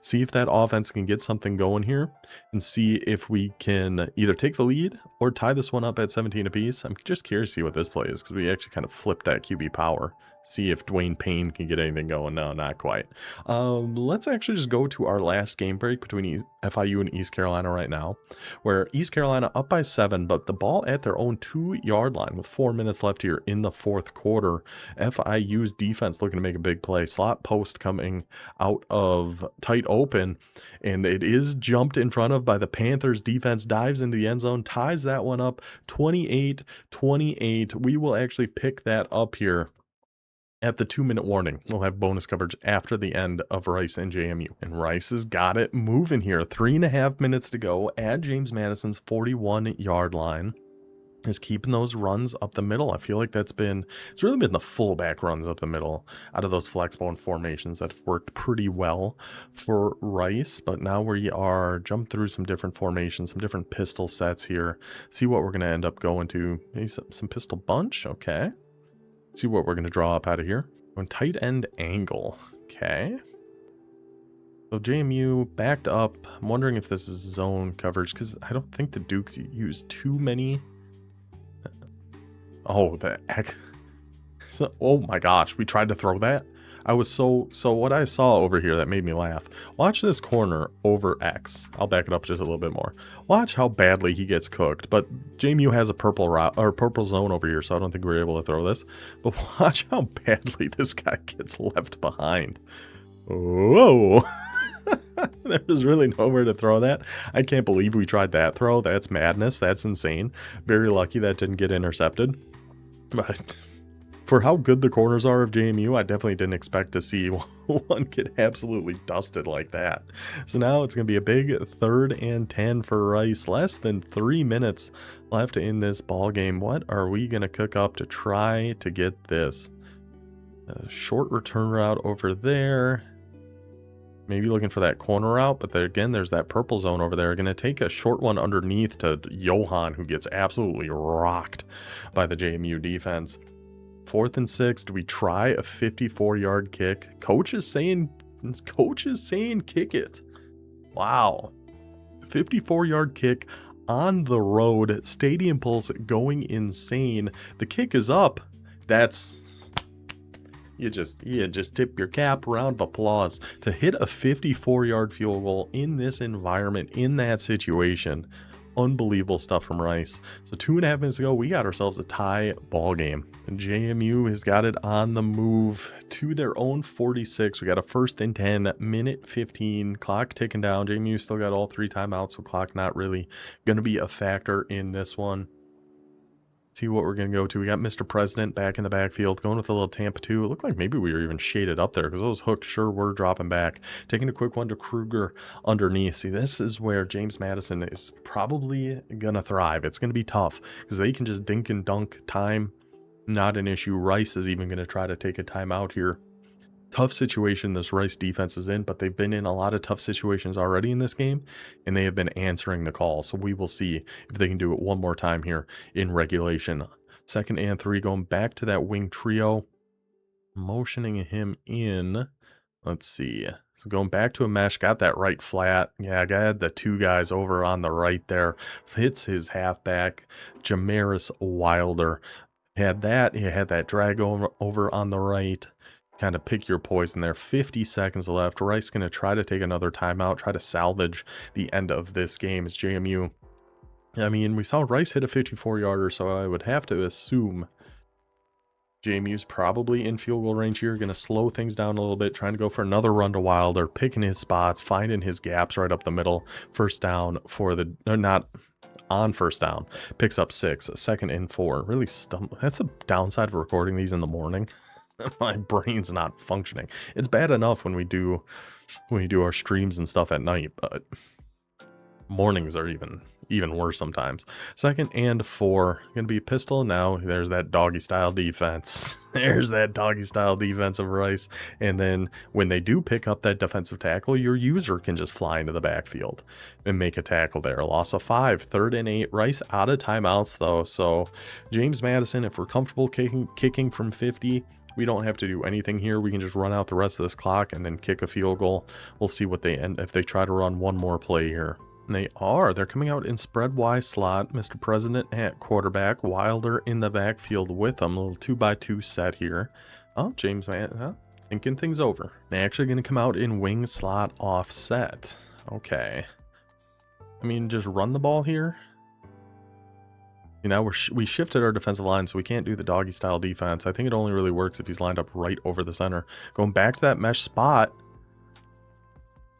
See if that offense can get something going here, and see if we can either take the lead or tie this one up at 17 apiece. I'm just curious to see what this play is, because we actually kind of flipped that QB power. See if Dwayne Payne can get anything going. No, not quite. Let's actually just go to our last game break between FIU and East Carolina right now, where East Carolina up by 7, but the ball at their own 2-yard line with 4 minutes left here in the fourth quarter. FIU's defense looking to make a big play. Slot post coming out of tight open, and it is jumped in front of by the Panthers. Defense dives into the end zone, ties that one up 28-28. We will actually pick that up here at the 2-minute warning. We'll have bonus coverage after the end of Rice and JMU. And Rice has got it moving here. 3.5 minutes to go at James Madison's 41-yard line. Is keeping those runs up the middle. I feel like it's really been the fullback runs up the middle out of those flexbone formations that have worked pretty well for Rice. But now we are jumping through some different formations, some different pistol sets here. See what we're going to end up going to. Maybe some pistol bunch. Okay. See what we're going to draw up out of here. Going tight end angle. Okay. So JMU backed up. I'm wondering if this is zone coverage, because I don't think the Dukes use too many. Oh, oh my gosh, we tried to throw that. I was so what I saw over here that made me laugh. Watch this corner over X. I'll back it up just a little bit more. Watch how badly he gets cooked. But JMU has a purple route or purple zone over here, so I don't think we're able to throw this. But watch how badly this guy gets left behind. Whoa. There was really nowhere to throw that. I can't believe we tried that throw. That's madness. That's insane. Very lucky that didn't get intercepted. But for how good the corners are of JMU, I definitely didn't expect to see one get absolutely dusted like that. So now it's going to be a big 3rd and 10 for Rice. Less than 3 minutes left in this ball game. What are we going to cook up to try to get this? A short return route over there. Maybe looking for that corner route, but there, again, there's that purple zone over there. Going to take a short one underneath to Johan, who gets absolutely rocked by the JMU defense. 4th and 6. Do we try a 54-yard kick? Coach is saying kick it. Wow. 54-yard kick on the road. Stadium Pulse going insane. The kick is up. That's... You just tip your cap. Round of applause to hit a 54-yard field goal in this environment, in that situation. Unbelievable stuff from Rice. So 2.5 minutes ago, we got ourselves a tie ball game. And JMU has got it on the move to their own 46. We got a 1st and 10, minute 15, clock ticking down. JMU still got all 3 timeouts, so clock not really going to be a factor in this one. See what we're going to go to. We got Mr. President back in the backfield, going with a little Tampa 2. It looked like maybe we were even shaded up there because those hooks sure were dropping back. Taking a quick one to Kruger underneath. See, this is where James Madison is probably going to thrive. It's going to be tough because they can just dink and dunk time. Not an issue. Rice is even going to try to take a timeout here. Tough situation this Rice defense is in, but they've been in a lot of tough situations already in this game, and they have been answering the call. So we will see if they can do it one more time here in regulation. 2nd and 3, going back to that wing trio, motioning him in. Let's see. So going back to a mesh, got that right flat. Yeah, I got the 2 guys over on the right there. Hits his halfback, Jamaris Wilder. He had that drag over on the right. Kind of pick your poison there. 50 seconds left. Rice going to try to take another timeout, try to salvage the end of this game. It's JMU. I mean, we saw Rice hit a 54-yarder, so I would have to assume JMU's probably in field goal range here. Going to slow things down a little bit, trying to go for another run to Wilder, picking his spots, finding his gaps right up the middle. 1st down for the... not on 1st down. Picks up 6. 2nd and 4. Really that's a downside of recording these in the morning. My brain's not functioning. It's bad enough when we do our streams and stuff at night, but mornings are even worse sometimes. 2nd and 4, gonna be pistol. Now there's that doggy style defense. There's that doggy style defense of Rice. And then when they do pick up that defensive tackle, your user can just fly into the backfield and make a tackle there. A loss of 5. 3rd and 8. Rice out of timeouts though, so James Madison, if we're comfortable kicking from 50, we don't have to do anything here. We can just run out the rest of this clock and then kick a field goal. We'll see what they end if they try to run one more play here. And they're coming out in spread Y slot. Mr. President at quarterback, Wilder in the backfield with them. A little 2x2 set here. Oh, James thinking things over. They're actually going to come out in wing slot offset. Okay. I mean, just run the ball here. You know, we shifted our defensive line, so we can't do the doggy style defense. I think it only really works if he's lined up right over the center. Going back to that mesh spot.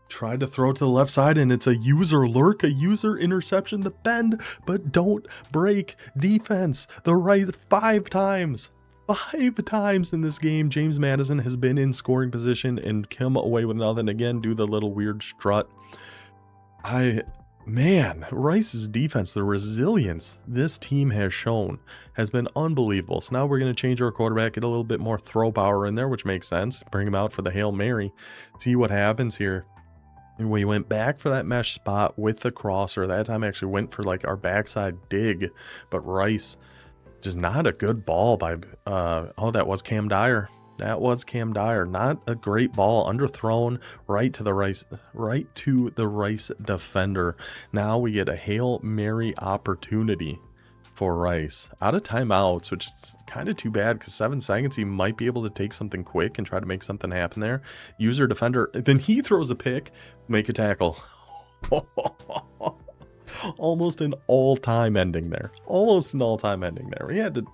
Tried to throw it to the left side, and it's a user lurk, a user interception, the bend, but don't break defense. The right 5 times. 5 times in this game, James Madison has been in scoring position and come away with nothing. Again, do the little weird strut. Man, Rice's defense, the resilience this team has shown has been unbelievable. So now we're going to change our quarterback, get a little bit more throw power in there, which makes sense. Bring him out for the Hail Mary. See what happens here. And we went back for that mesh spot with the crosser. That time I actually went for like our backside dig, but Rice, just not a good ball by, oh, that was Cam Dyer. That was Cam Dyer. Not a great ball, underthrown right to the Rice defender. Now we get a Hail Mary opportunity for Rice. Out of timeouts, which is kind of too bad because 7 seconds, he might be able to take something quick and try to make something happen there. User defender, then he throws a pick, make a tackle. Almost an all-time ending there. Almost an all-time ending there. We had to,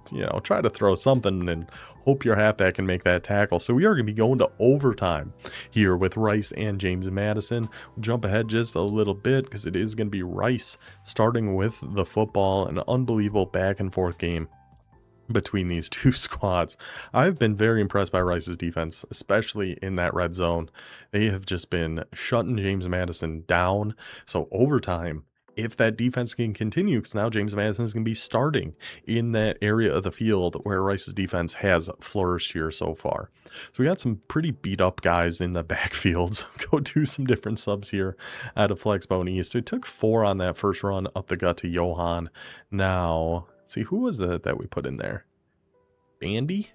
try to throw something and hope your halfback can make that tackle. So we are going to be going to overtime here with Rice and James Madison. We'll jump ahead just a little bit because it is going to be Rice starting with the football. An unbelievable back-and-forth game between these two squads. I've been very impressed by Rice's defense, especially in that red zone. They have just been shutting James Madison down. So overtime, if that defense can continue, because now James Madison is going to be starting in that area of the field where Rice's defense has flourished here so far. So we got some pretty beat up guys in the backfield. So go do some different subs here out of Flexbone East. It took 4 on that first run up the gut to Johan. Now, see, who was that we put in there? Bandy?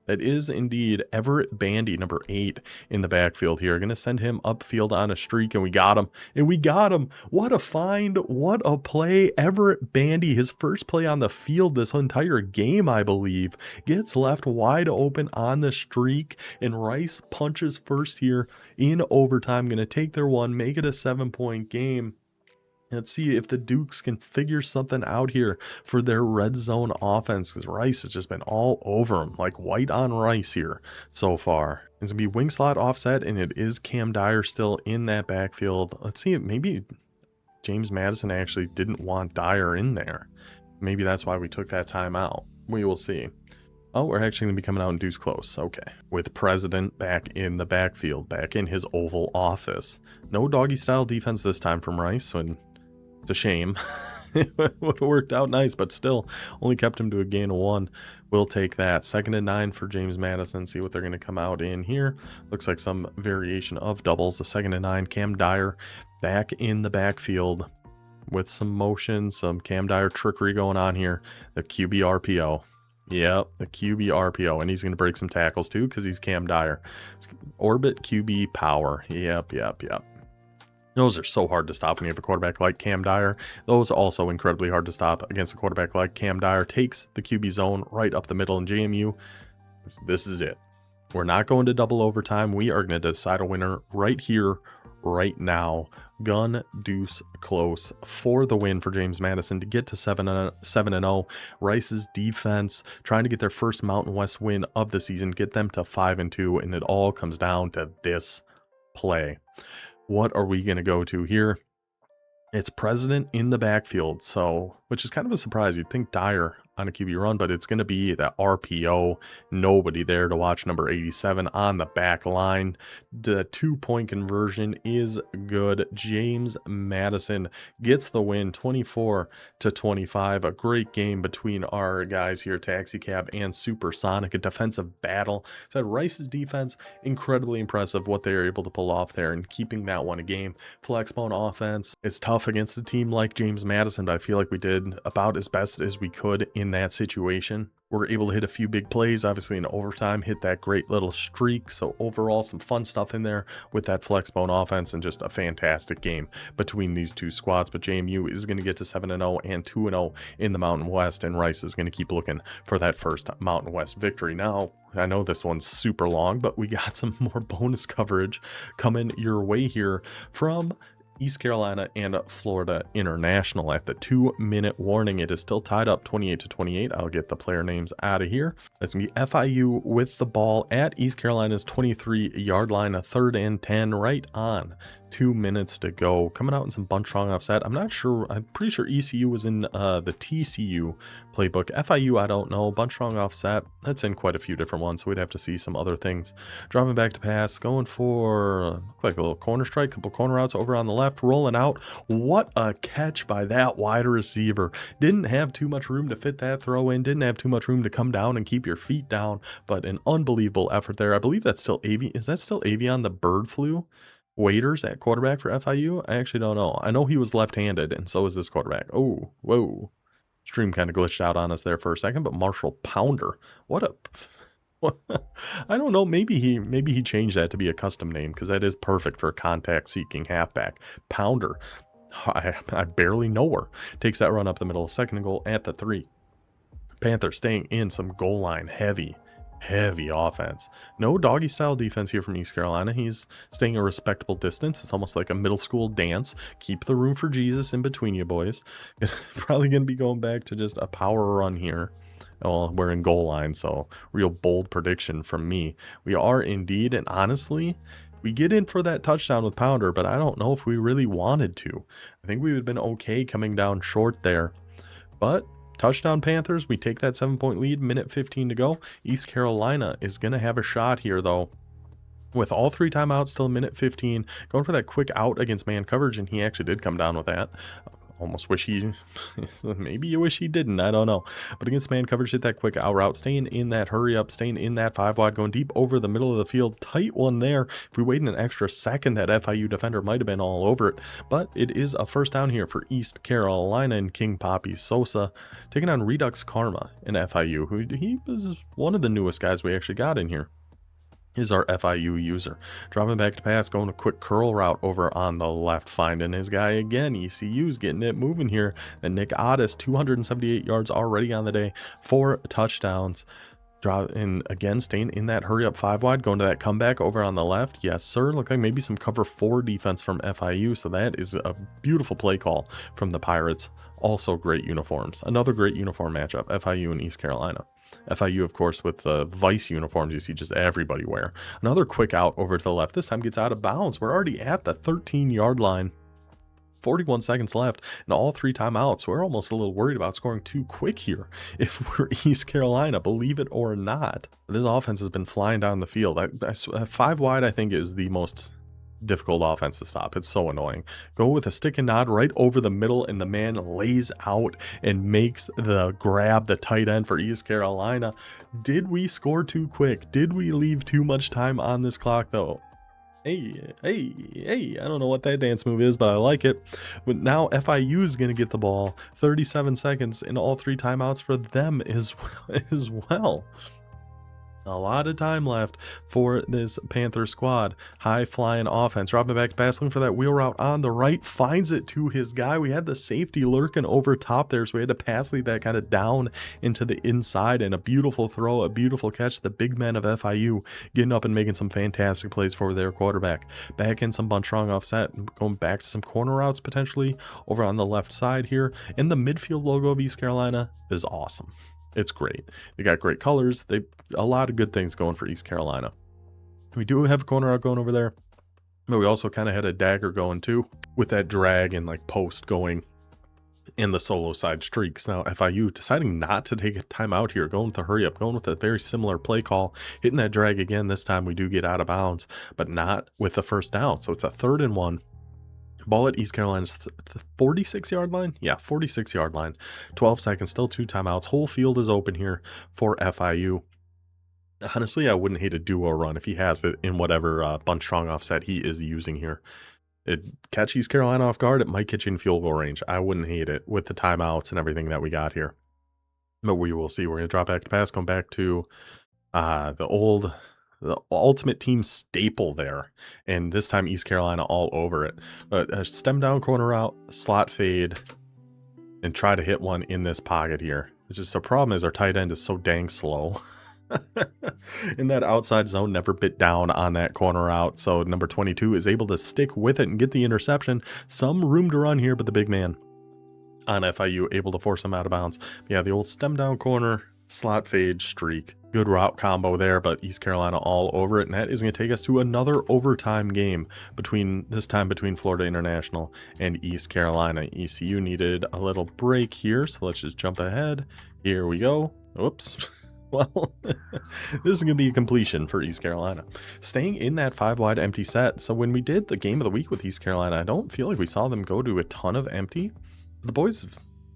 That is indeed Everett Bandy, number 8 in the backfield here. Going to send him upfield on a streak, and we got him. And we got him. What a find. What a play. Everett Bandy, his first play on the field this entire game, I believe, gets left wide open on the streak, and Rice punches first here in overtime. Going to take their one, make it a 7-point game. Let's see if the Dukes can figure something out here for their red zone offense, because Rice has just been all over them, like white on rice here so far. It's going to be wing slot offset, and it is Cam Dyer still in that backfield. Let's see, maybe James Madison actually didn't want Dyer in there. Maybe that's why we took that time out. We will see. Oh, we're actually going to be coming out in deuce close. Okay. With President back in the backfield, back in his Oval Office. No doggy style defense this time from Rice, and it's a shame. It would have worked out nice, but still only kept him to a gain of 1. We'll take that. 2nd and 9 for James Madison. See what they're going to come out in here. Looks like some variation of doubles. The 2nd and 9. Cam Dyer back in the backfield with some motion, some Cam Dyer trickery going on here. The QB RPO. Yep, the QB RPO. And he's going to break some tackles too because he's Cam Dyer. Orbit QB power. Yep. Those are so hard to stop when you have a quarterback like Cam Dyer. Those are also incredibly hard to stop against a quarterback like Cam Dyer. Takes the QB zone right up the middle, and JMU, this is it. We're not going to double overtime. We are going to decide a winner right here, right now. Gun deuce close for the win for James Madison to get to 7-0. Rice's defense trying to get their first Mountain West win of the season, get them to 5-2, and it all comes down to this play. What are we going to go to here? It's President in the backfield, so which is kind of a surprise. You'd think Dyer on a QB run, but it's going to be that RPO. Nobody there to watch number 87 on the back line. The 2-point conversion is good. James Madison gets the win, 24-25. A great game between our guys here, Taxi Cab and Supersonic. A defensive battle. Said Rice's defense, incredibly impressive what they were able to pull off there and keeping that one a game. Flexbone offense, it's tough against a team like James Madison, but I feel like we did about as best as we could in that situation. We're able to hit a few big plays, obviously in overtime, hit that great little streak. So overall, some fun stuff in there with that Flexbone offense, and just a fantastic game between these two squads. But JMU is going to get to 7-0 and 2-0 in the Mountain West, and Rice is going to keep looking for that first Mountain West victory. Now, I know this one's super long, but we got some more bonus coverage coming your way here from East Carolina and Florida International. At the 2-minute warning, it is still tied up 28-28. I'll get the player names out of here. It's going to be FIU with the ball at East Carolina's 23-yard line, a 3rd and 10, right on 2 minutes to go. Coming out in some bunch strong offset. I'm not sure. I'm pretty sure ECU was in the TCU playbook. FIU, I don't know. Bunch strong offset. That's in quite a few different ones, so we'd have to see some other things. Dropping back to pass, going for look like a little corner strike, couple corner routes over on the left, rolling out. What a catch by that wide receiver. Didn't have too much room to fit that throw in. Didn't have too much room to come down and keep your feet down, but an unbelievable effort there. I believe that's still is that still Avion the bird flu? Waiters at quarterback for FIU? I actually don't know. I know he was left-handed, and so is this quarterback. Oh, whoa. Stream kind of glitched out on us there for a second, but Marshall Pounder. What a... I don't know. Maybe he changed that to be a custom name, because that is perfect for a contact-seeking halfback. Pounder. I barely know her. Takes that run up the middle. 2nd and goal at the 3. Panther staying in some goal line heavy offense. No doggy style defense here from East Carolina. He's staying a respectable distance. It's almost like a middle school dance. Keep the room for Jesus in between you boys. Probably going to be going back to just a power run here. Well, we're in goal line, so real bold prediction from me. We are indeed, and honestly, we get in for that touchdown with Pounder, but I don't know if we really wanted to. I think we would have been okay coming down short there, but touchdown Panthers. We take that 7-point lead, minute 15 to go. East Carolina is going to have a shot here, though. With all 3 timeouts, still a minute 15. Going for that quick out against man coverage, and he actually did come down with that. Almost wish he, maybe you wish he didn't, I don't know. But against man coverage, hit that quick out route, staying in that hurry up, staying in that 5 wide, going deep over the middle of the field. Tight one there. If we waited an extra second, that FIU defender might have been all over it. But it is a first down here for East Carolina, and King Poppy Sosa taking on Redux Karma in FIU, who he was one of the newest guys we actually got in here. Is our FIU user. Dropping back to pass, going a quick curl route over on the left, finding his guy again. ECU's getting it moving here. And Nick Otis, 278 yards already on the day, 4 touchdowns. Drop in again, staying in that hurry up 5 wide, going to that comeback over on the left. Yes, sir. Look like maybe some cover 4 defense from FIU. So that is a beautiful play call from the Pirates. Also great uniforms. Another great uniform matchup, FIU and East Carolina. FIU, of course, with the Vice uniforms you see just everybody wear. Another quick out over to the left. This time gets out of bounds. We're already at the 13-yard line. 41 seconds left and all 3 timeouts. We're almost a little worried about scoring too quick here if we're East Carolina, believe it or not. This offense has been flying down the field. 5 wide, I think, is the most difficult offense to stop. It's so annoying. Go with a stick and nod right over the middle, and the man lays out and makes the grab, the tight end for East Carolina. Did we score too quick? Did we leave too much time on this clock, though? Hey, I don't know what that dance move is, but I like it. But now FIU is going to get the ball. 37 seconds in all 3 timeouts for them as well. A lot of time left for this Panther squad. High flying offense. Dropping back to pass, looking for that wheel route on the right. Finds it to his guy. We had the safety lurking over top there, so we had to pass lead that kind of down into the inside. And a beautiful throw, a beautiful catch. The big men of FIU getting up and making some fantastic plays for their quarterback. Back in some bunch strong offset. Going back to some corner routes potentially over on the left side here. And the midfield logo of East Carolina is awesome. It's great. They got great colors. A lot of good things going for East Carolina. We do have a corner out going over there, but we also kind of had a dagger going too, with that drag and like post going in the solo side streaks. Now FIU deciding not to take a timeout here, going with the hurry up, going with a very similar play call, hitting that drag again. This time we do get out of bounds, but not with the first down. So it's a 3rd and 1. Ball at East Carolina's 46-yard line? Yeah, 46-yard line. 12 seconds, still 2 timeouts. Whole field is open here for FIU. Honestly, I wouldn't hate a duo run if he has it in whatever bunch strong offset he is using here. It catch East Carolina off guard, it might get you in field goal range. I wouldn't hate it with the timeouts and everything that we got here. But we will see. We're going to drop back to pass, going back to the ultimate team staple there, and this time East Carolina all over it. But a stem down corner out, slot fade, and try to hit one in this pocket here. It's just the problem is our tight end is so dang slow. In that outside zone, never bit down on that corner out. So number 22 is able to stick with it and get the interception. Some room to run here, but the big man on FIU able to force him out of bounds. Yeah, the old stem down corner, slot fade streak. Good route combo there, but East Carolina all over it. And that is going to take us to another overtime game between Florida International and East Carolina. ECU needed a little break here, so let's just jump ahead. Here we go. Oops. Well, this is going to be a completion for East Carolina. Staying in that 5 wide empty set. So when we did the game of the week with East Carolina, I don't feel like we saw them go to a ton of empty. The boys,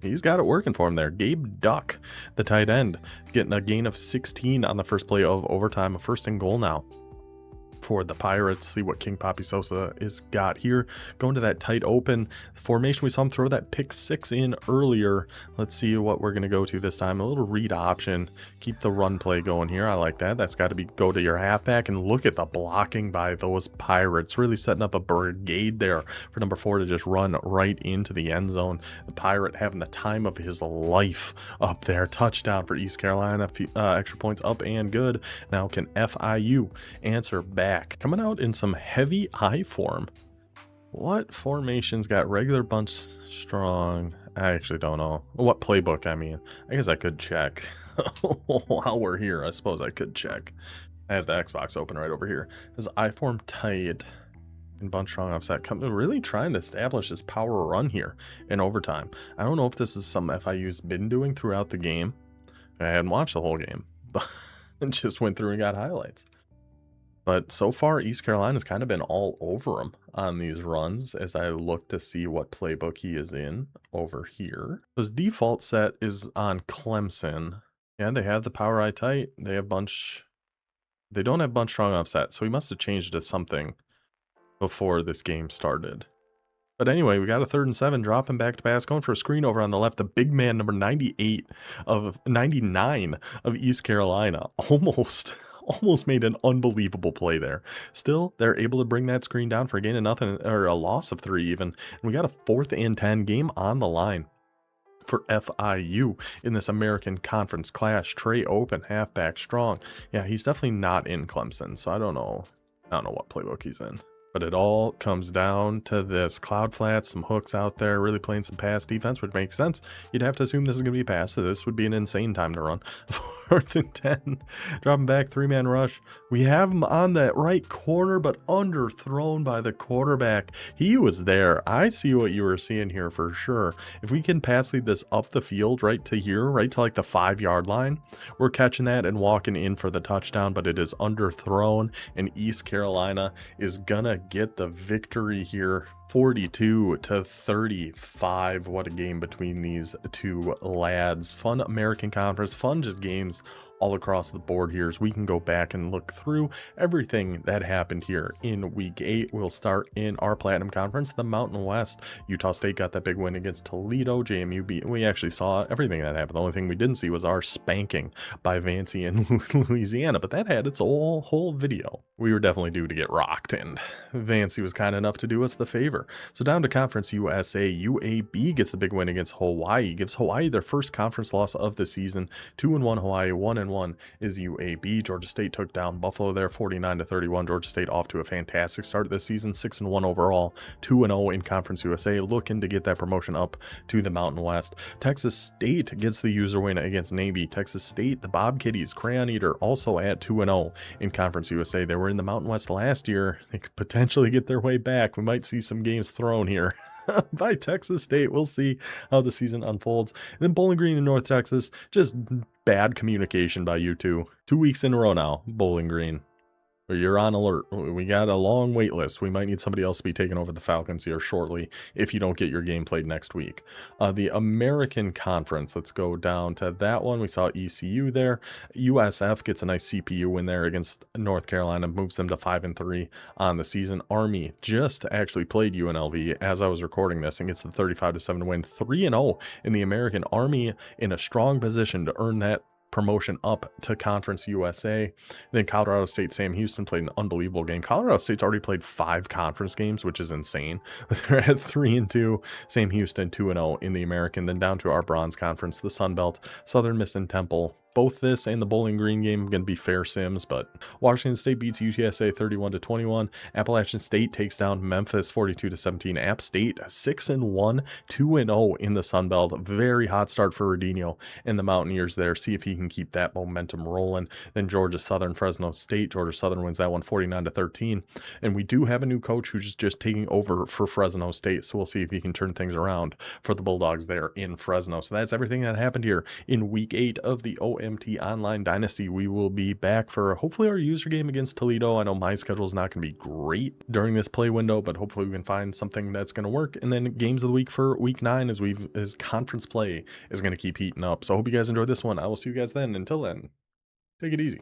he's got it working for him there. Gabe Duck, the tight end, getting a gain of 16 on the first play of overtime. A 1st and goal now for the Pirates. See what King Poppy Sosa is got here. Going to that tight open formation. We saw him throw that pick 6 in earlier. Let's see what we're going to go to this time. A little read option. Keep the run play going here. I like that. That's got to be go to your halfback. And look at the blocking by those Pirates. Really setting up a brigade there for number 4 to just run right into the end zone. The Pirate having the time of his life up there. Touchdown for East Carolina. Extra points up and good. Now can FIU answer back? Coming out in some heavy I form. What formations got regular bunch strong? I actually don't know. What playbook, I mean. I guess I could check. While we're here, I suppose I could check. I have the Xbox open right over here. Is I form tight and bunch strong offset. Really trying to establish this power run here in overtime. I don't know if this is something FIU's been doing throughout the game. I hadn't watched the whole game, but just went through and got highlights. But so far, East Carolina's kind of been all over him on these runs as I look to see what playbook he is in over here. His default set is on Clemson. And they have the power eye tight. They have bunch. They don't have bunch strong offset, so he must have changed to something before this game started. But anyway, we got a 3rd and 7, dropping back to pass, going for a screen over on the left. The big man, number 99 of East Carolina, almost made an unbelievable play there. Still, they're able to bring that screen down for a gain of nothing, or a loss of 3 even. And we got a 4th and 10 game on the line for FIU in this American Conference clash. Trey Open, halfback strong. Yeah, he's definitely not in Clemson, so I don't know what playbook he's in. But it all comes down to this. Cloud flats, some hooks out there, really playing some pass defense, which makes sense. You'd have to assume this is going to be a pass, so this would be an insane time to run. 4th and 10, dropping back, 3-man rush. We have him on that right corner, but underthrown by the quarterback. He was there. I see what you were seeing here for sure. If we can pass lead this up the field right to here, right to like the 5-yard line, we're catching that and walking in for the touchdown, but it is underthrown, and East Carolina is gonna get the victory here, 42-35. What a game between these two lads. Fun American Conference, fun just games all across the board here as we can go back and look through everything that happened here in week 8. We'll start in our Platinum Conference, the Mountain West. Utah State got that big win against Toledo. JMU beat. We actually saw everything that happened. The only thing we didn't see was our spanking by Vancy in Louisiana, but that had its whole video. We were definitely due to get rocked, and Vancy was kind enough to do us the favor. So down to Conference USA, UAB gets the big win against Hawaii, gives Hawaii their first conference loss of the season. 2-1 Hawaii, 1-1 is UAB. Georgia State took down Buffalo there, 49-31. Georgia State off to a fantastic start this season, 6-1 overall, 2-0 in Conference USA, looking to get that promotion up to the Mountain West. Texas State gets the user win against Navy. Texas State, the Bob Kitties, Crayon Eater, also at 2-0 in Conference USA. They were in the Mountain West last year. They could potentially get their way back. We might see some games thrown here by Texas State. We'll see how the season unfolds. And then Bowling Green in North Texas, just bad communication by you two. 2 weeks in a row now, Bowling Green. You're on alert. We got a long wait list. We might need somebody else to be taking over the Falcons here shortly if you don't get your game played next week. The American Conference, let's go down to that one. We saw ECU there. USF gets a nice CPU win there against North Carolina, moves them to 5-3 on the season. Army just actually played UNLV as I was recording this and gets the 35-7 win. 3-0 in the American. Army in a strong position to earn that promotion up to Conference USA. Then Colorado State, Sam Houston played an unbelievable game. Colorado State's already played 5 conference games, which is insane. They're at 3-2. Sam Houston 2-0 in the American. Then down to our bronze conference, the Sun Belt, Southern Miss and Temple. Both this and the Bowling Green game going to be fair sims, but Washington State beats UTSA 31-21. Appalachian State takes down Memphis 42-17. App State 6-1, 2-0 in the Sun Belt. Very hot start for Rodinho and the Mountaineers there. See if he can keep that momentum rolling. Then Georgia Southern, Fresno State. Georgia Southern wins that one 49-13. And we do have a new coach who's just taking over for Fresno State, so we'll see if he can turn things around for the Bulldogs there in Fresno. So that's everything that happened here in week 8 of the OMT Online Dynasty. We will be back for hopefully our user game against Toledo. I know my schedule is not going to be great during this play window, but hopefully we can find something that's going to work. And then games of the week for week 9 as conference play is going to keep heating up. So I hope you guys enjoyed this one. I will see you guys then. Until then, take it easy.